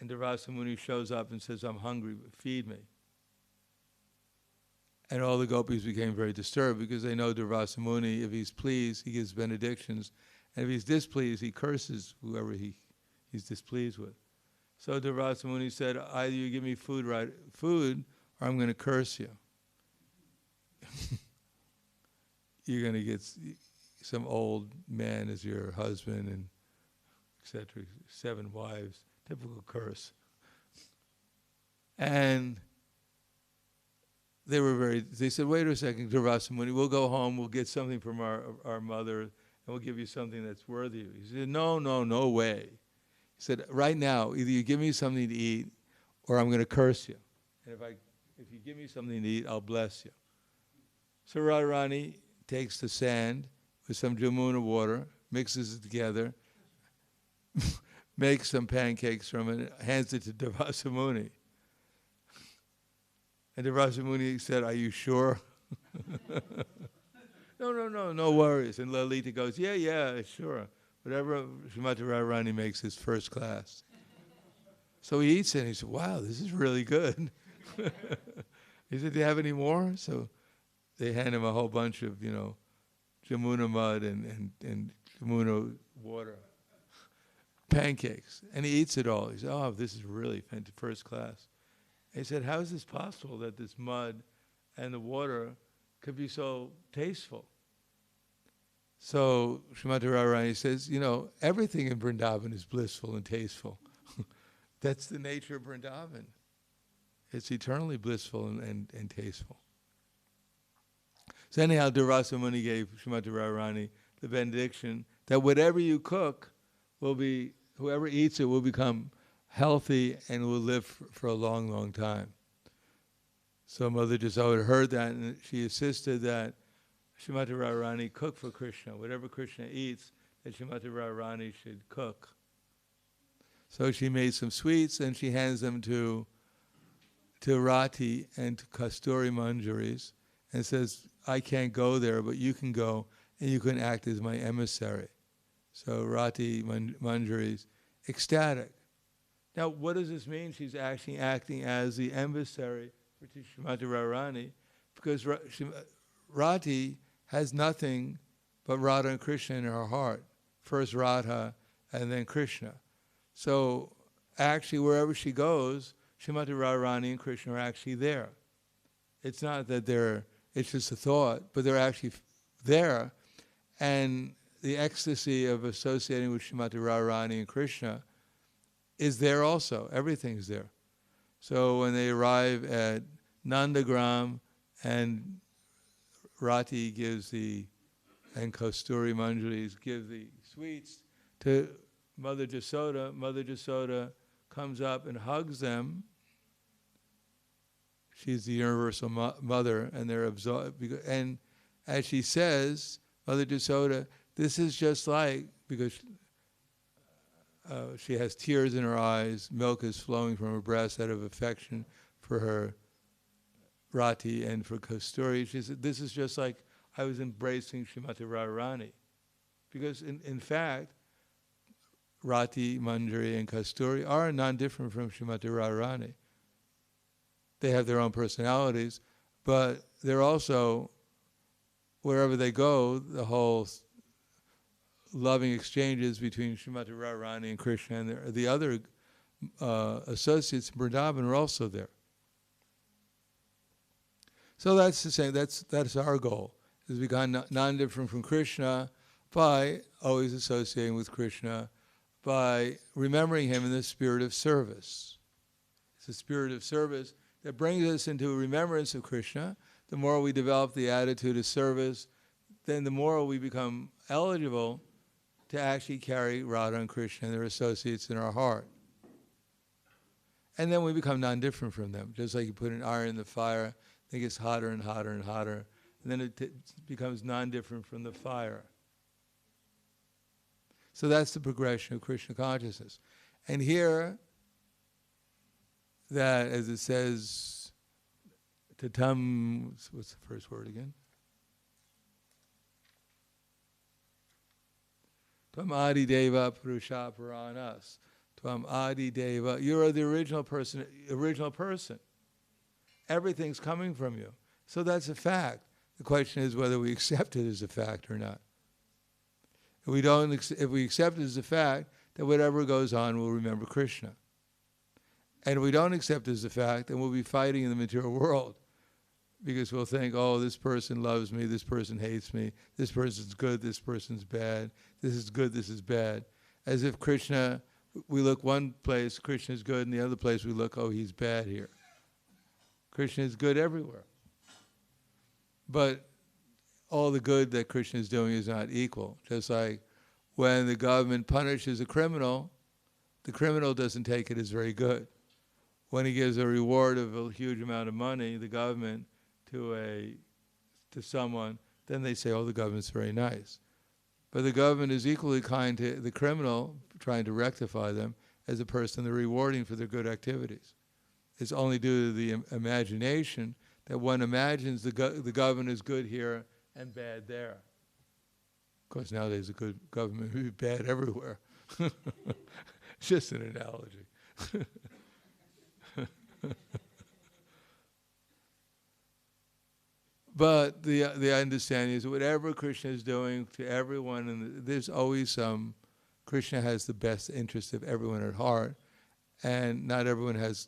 B: And Durvasa Muni shows up and says, I'm hungry, feed me. And all the gopis became very disturbed because they know Durvasa Muni, if he's pleased, he gives benedictions. And if he's displeased, he curses whoever he's displeased with. So Durvasa Muni said, either you give me food, or I'm going to curse you. You're going to get some old man as your husband and etc., 7 wives, typical curse. And they said, wait a second, Durvasa Muni, we'll go home, we'll get something from our mother, and we'll give you something that's worthy of you. He said, no way. He said, right now, either you give me something to eat, or I'm going to curse you. And if you give me something to eat, I'll bless you. So Radharani takes the sand with some Jamuna water, mixes it together, makes some pancakes from it, hands it to Durvasa Muni. And Durvasa Muni said, are you sure? No worries. And Lalita goes, yeah, sure. Whatever Srimati Radharani makes is first class. So he eats it and he said, wow, this is really good. He said, do you have any more? So they hand him a whole bunch of, Jamuna mud and Jamuna water, pancakes. And he eats it all. He said, oh, this is really first class. And he said, how is this possible that this mud and the water could be so tasteful? So Srimati Radharani says, everything in Vrindavan is blissful and tasteful. That's the nature of Vrindavan. It's eternally blissful and tasteful. So anyhow, Durvasa Muni gave Srimati Radharani the benediction that whatever you cook whoever eats it will become healthy and will live for a long, long time. So Mother Jasoda heard that and she insisted that Srimati Radharani cook for Krishna. Whatever Krishna eats, that Srimati Radharani should cook. So she made some sweets and she hands them to Rati and to Kasturi Manjaris and says, I can't go there, but you can go and you can act as my emissary. So Rati Manjaris, ecstatic. Now, what does this mean? She's actually acting as the emissary for Srimati Radharani because Rati has nothing but Radha and Krishna in her heart. First Radha and then Krishna. So actually wherever she goes, Srimati Radharani and Krishna are actually there. It's not that it's just a thought, but they're actually there. And the ecstasy of associating with Srimati Radharani and Krishna is there also. Everything's there. So when they arrive at Nandagram and Rati and Kasturi Manjaris give the sweets to Mother Jasoda comes up and hugs them. She's the universal mother, and they're absorbed. And as she says, Mother Jasoda, this is just like, because she has tears in her eyes, milk is flowing from her breast out of affection for her Rati and for Kasturi. She said, this is just like I was embracing Srimati Radharani. Because in fact, Rati, Manjari, and Kasturi are non-different from Srimati Radharani. They have their own personalities, but they're also, wherever they go, the whole loving exchanges between Srimati Radharani and Krishna, and the other associates in Vrindavan are also there. So that's the same. That's our goal, is become non-different from Krishna by always associating with Krishna, by remembering him in the spirit of service. It's a spirit of service that brings us into a remembrance of Krishna. The more we develop the attitude of service, then the more we become eligible to actually carry Radha and Krishna and their associates in our heart. And then we become non-different from them. Just like you put an iron in the fire, it gets hotter and hotter and hotter, and then it becomes non-different from the fire. So that's the progression of Krishna consciousness. And here, that, as it says, tatam, what's the first word again? Tvam adi deva purusha puranas. Tvam adi deva. You are the original person. Everything's coming from you. So that's a fact. The question is whether we accept it as a fact or not. If we accept it as a fact, that whatever goes on, we'll remember Krishna. And if we don't accept it as a fact, then we'll be fighting in the material world. Because we'll think, oh, this person loves me, this person hates me, this person's good, this person's bad, this is good, this is bad. As if Krishna, we look one place, Krishna is good, and the other place we look, oh, he's bad here. Krishna is good everywhere. But all the good that Krishna is doing is not equal. Just like when the government punishes a criminal, the criminal doesn't take it as very good. When he gives a reward of a huge amount of money, the government, to someone, then they say, oh, the government's very nice. But the government is equally kind to the criminal, trying to rectify them, as a person they're rewarding for their good activities. It's only due to the imagination that one imagines the government is good here and bad there. Of course, nowadays the good government would be bad everywhere. It's just an analogy. But the understanding is whatever Krishna is doing to everyone, and there's always Krishna has the best interest of everyone at heart, and not everyone has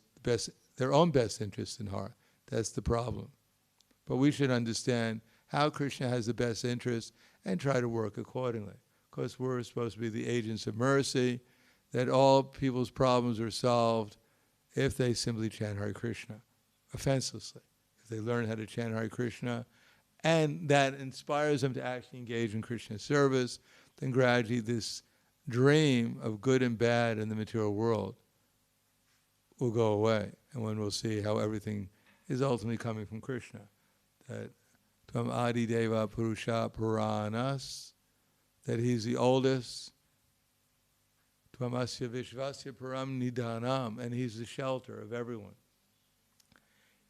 B: their own best interest in heart. That's the problem. But we should understand how Krishna has the best interest and try to work accordingly. Of course, we're supposed to be the agents of mercy, that all people's problems are solved if they simply chant Hare Krishna, offenselessly. If they learn how to chant Hare Krishna, and that inspires them to actually engage in Krishna service, then gradually this dream of good and bad in the material world will go away, and one will see how everything is ultimately coming from Krishna. That Tvam Adi Deva Purusha Puranas, that he's the oldest, Tvam Asya Vishvasya Param Nidanam, and he's the shelter of everyone.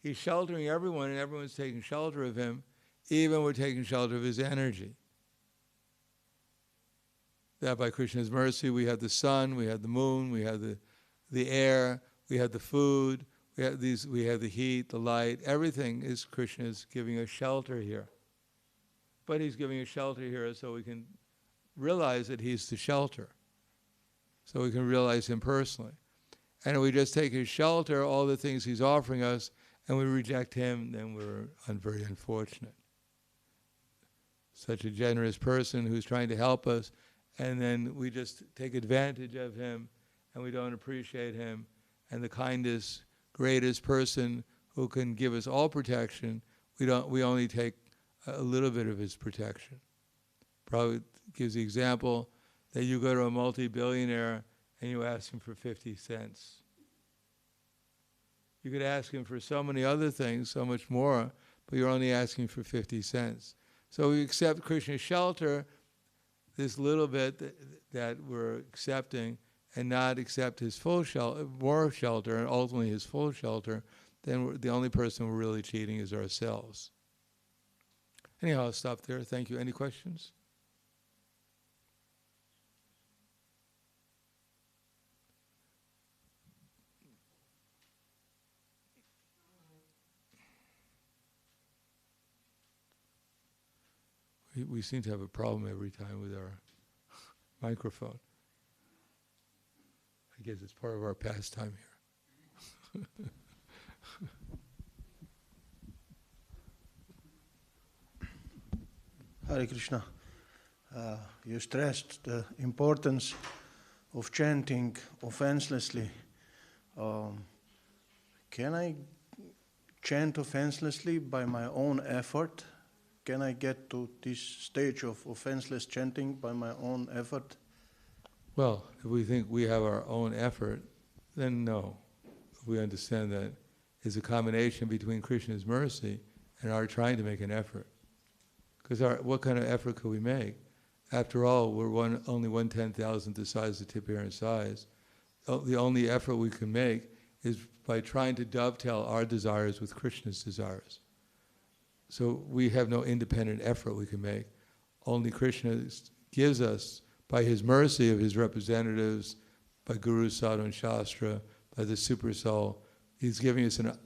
B: He's sheltering everyone, and everyone's taking shelter of him, even we're taking shelter of his energy. That by Krishna's mercy, we have the sun, we have the moon, we have the air, we have the food, we have the heat, the light. Everything is Krishna's giving us shelter here. But he's giving us shelter here so we can realize that he's the shelter. So we can realize him personally. And if we just take his shelter, all the things he's offering us, and we reject him, then we're very unfortunate. Such a generous person who's trying to help us, and then we just take advantage of him, and we don't appreciate him. And the kindest, greatest person who can give us all protection, we only take a little bit of his protection. Probably gives the example that you go to a multi-billionaire and you ask him for 50 cents. You could ask him for so many other things, so much more, but you're only asking for 50 cents. So we accept Krishna's shelter, this little bit that we're accepting, and not accept his full shelter, more shelter, and ultimately his full shelter, then the only person we're really cheating is ourselves. Anyhow, I'll stop there. Thank you. Any questions? We seem to have a problem every time with our microphone. I guess it's part of our pastime here.
C: Hare Krishna, you stressed the importance of chanting offenselessly. Can I chant offenselessly by my own effort? Can I get to this stage of offenseless chanting by my own effort?
B: Well, if we think we have our own effort, then no. If we understand that it's a combination between Krishna's mercy and our trying to make an effort. Because what kind of effort could we make? After all, we're only 1/10,000th the size of the tip hair in size. The only effort we can make is by trying to dovetail our desires with Krishna's desires. So we have no independent effort we can make. Only Krishna gives us, by his mercy of his representatives, by Guru, Sadhu, and Shastra, by the Super Soul, he's giving us an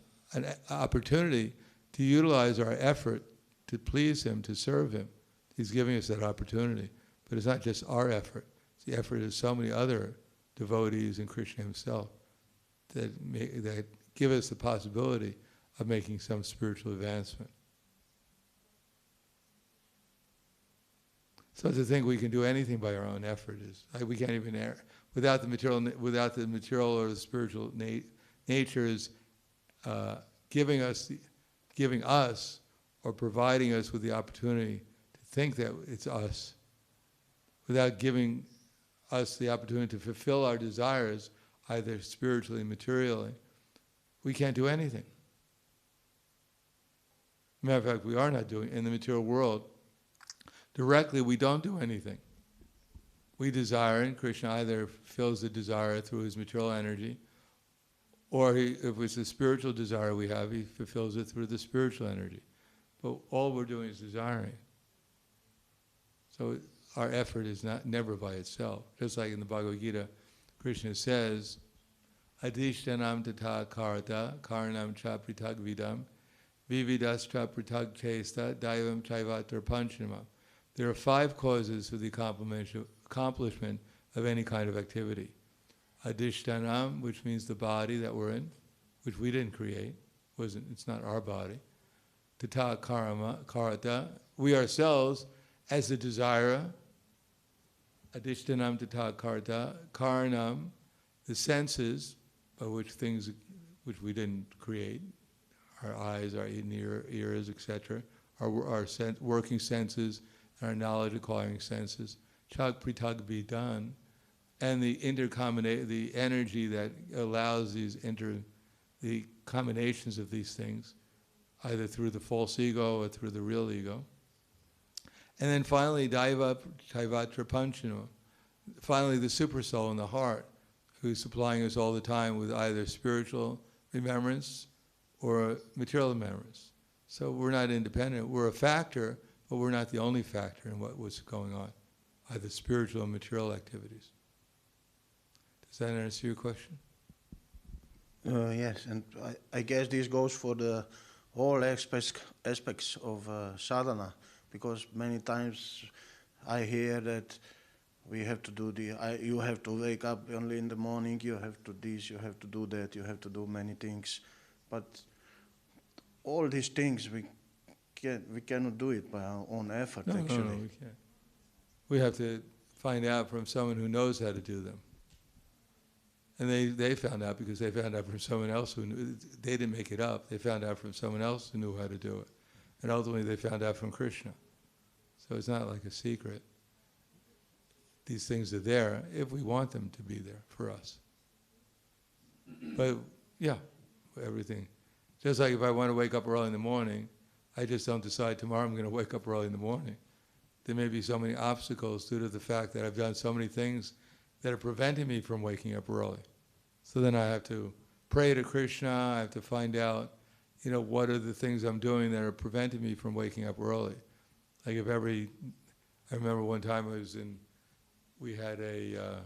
B: opportunity to utilize our effort to please him, to serve him. He's giving us that opportunity. But it's not just our effort. It's the effort of so many other devotees and Krishna himself that give us the possibility of making some spiritual advancement. So to think we can do anything by our own effort is, we can't even err. Without the material or the spiritual natures giving us or providing us with the opportunity to think that it's us, without giving us the opportunity to fulfill our desires, either spiritually or materially, we can't do anything. Matter of fact, we are not doing, in the material world, directly we don't do anything. We desire, and Krishna either fulfills the desire through his material energy, or if it's a spiritual desire we have, he fulfills it through the spiritual energy. But all we're doing is desiring. So our effort is never by itself. Just like in the Bhagavad Gita, Krishna says, Adishtanam tata karata, karanam cha pritag vidam, vividas cha pritag chesta, daivam chaivatra panchanamam. There are 5 causes for the accomplishment of any kind of activity. Adishtanam, which means the body that we're in, which we didn't create, it's not our body. Tata karata, we ourselves, as the desirer. Adishtanam tata karata, karanam, the senses by which things which we didn't create, our eyes, our ears, etc., our working senses, our knowledge acquiring senses, chak pritag vidan, and the energy that allows the combinations of these things, either through the false ego or through the real ego. And then finally, daiva chaivatra panchano, finally the super soul in the heart, who's supplying us all the time with either spiritual remembrance or material remembrance. So we're not independent. We're a factor, but we're not the only factor in what's going on, either spiritual and material activities. Does that answer your question?
C: Yes, and I guess this goes for the all aspects of sadhana, because many times I hear that we have to do you have to wake up only in the morning, you have to this, you have to do that, you have to do many things. But all these things, we cannot do it by our own effort, actually.
B: No, we can't. We have to find out from someone who knows how to do them. And they found out because they found out from someone else who knew. They didn't make it up. They found out from someone else who knew how to do it. And ultimately they found out from Krishna. So it's not like a secret. These things are there if we want them to be there for us. But yeah, everything. Just like if I want to wake up early in the morning, I just don't decide tomorrow I'm going to wake up early in the morning. There may be so many obstacles due to the fact that I've done so many things that are preventing me from waking up early. So then I have to pray to Krishna, I have to find out, what are the things I'm doing that are preventing me from waking up early. Like I remember one time we had there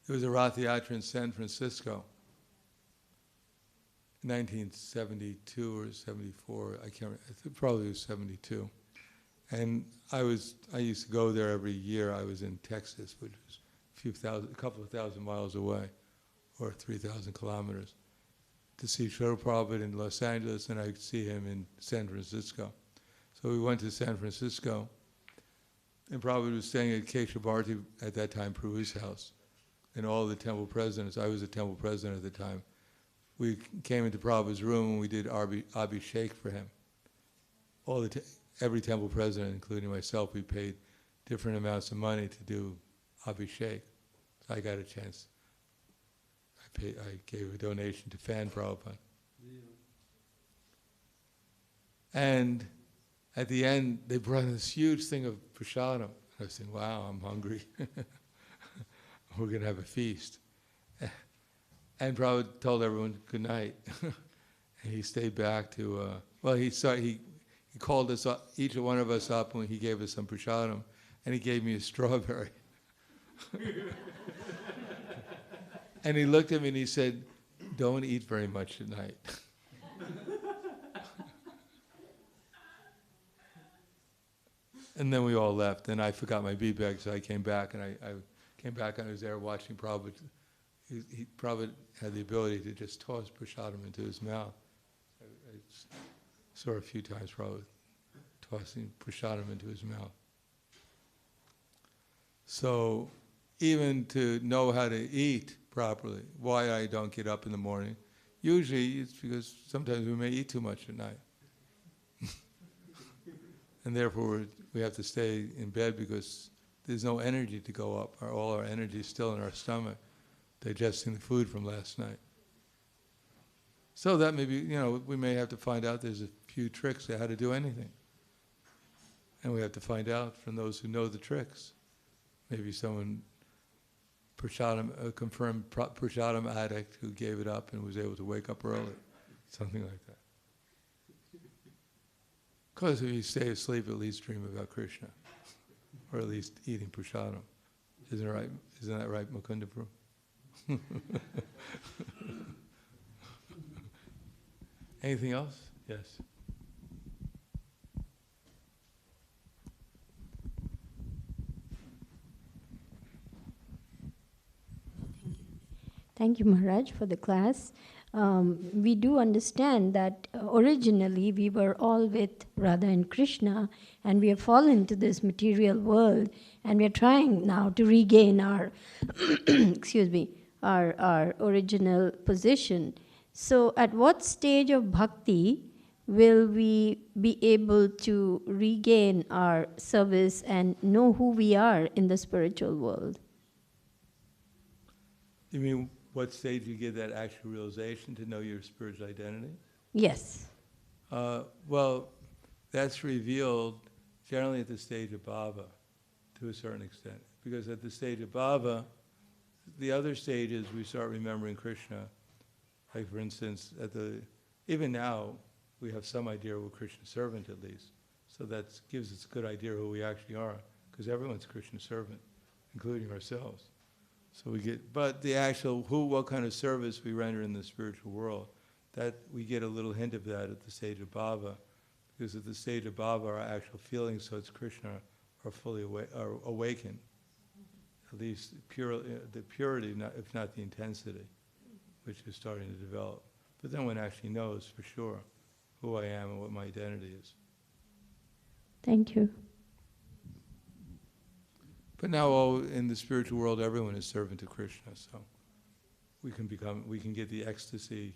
B: was a Rath Yatra in San Francisco, 1972 or 74, I can't remember, probably it was 72. And I used to go there every year. I was in Texas, which was a couple of thousand miles away, or 3,000 kilometers, to see Srila Prabhupada in Los Angeles, and I could see him in San Francisco. So we went to San Francisco, and Prabhupada was staying at Kesha Bharati, at that time, Prabhu's house, and all the temple presidents. I was a temple president at the time. We came into Prabhupada's room and we did Abhishek for him. Every temple president, including myself, we paid different amounts of money to do Abhishek. So I got a chance. I gave a donation to Fan Prabhupada. Yeah. And at the end, they brought in this huge thing of prasadam. I was saying, wow, I'm hungry. We're going to have a feast. And Prabhupada told everyone good night. And he stayed back to, he called us up, each one of us up, when he gave us some prasadam, and he gave me a strawberry. And he looked at me and he said, don't eat very much at night. And then we all left, and I forgot my bead bag, so I came back, and I came back and I was there watching Prabhupada. He Prabhupada had the ability to just toss prasadam into his mouth. I saw a few times Prabhupada tossing prasadam into his mouth. So even to know how to eat properly, why I don't get up in the morning, usually it's because sometimes we may eat too much at night. And therefore we have to stay in bed because there's no energy to go up. All our energy is still in our stomach, digesting the food from last night. So that may be, we may have to find out there's a few tricks on how to do anything. And we have to find out from those who know the tricks. Maybe someone, a confirmed prasadam addict who gave it up and was able to wake up early. Something like that. Because if you stay asleep, at least dream about Krishna. Or at least eating prasadam. Isn't it right? Isn't that right, Mukunda Prabhu? Anything else? Yes.
D: Thank you, Maharaj, for the class. We do understand that originally we were all with Radha and Krishna, and we have fallen to this material world, and we are trying now to regain our, our original position. So at what stage of bhakti will we be able to regain our service and know who we are in the spiritual world?
B: You mean what stage you get that actual realization to know your spiritual identity?
D: Yes.
B: Well, that's revealed generally at the stage of bhava, to a certain extent. Because at the stage of bhava, the other stages we start remembering Krishna. Like for instance, even now, we have some idea we're Krishna's servant at least. So that gives us a good idea who we actually are, because everyone's Krishna's servant, including ourselves. So but the actual what kind of service we render in the spiritual world, that we get a little hint of that at the stage of bhava, because at the stage of bhava, our actual feelings towards Krishna are fully awakened, at least the purity, if not the intensity, which is starting to develop. But then one actually knows for sure who I am and what my identity is.
D: Thank you.
B: But now in the spiritual world, everyone is servant to Krishna, so we can get the ecstasy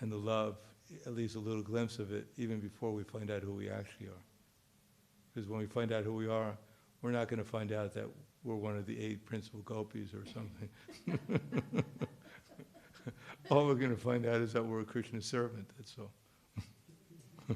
B: and the love, at least a little glimpse of it, even before we find out who we actually are. Because when we find out who we are, we're not going to find out that we're one of the 8 principal gopis or something. All we're going to find out is that we're a Krishna servant, that's all.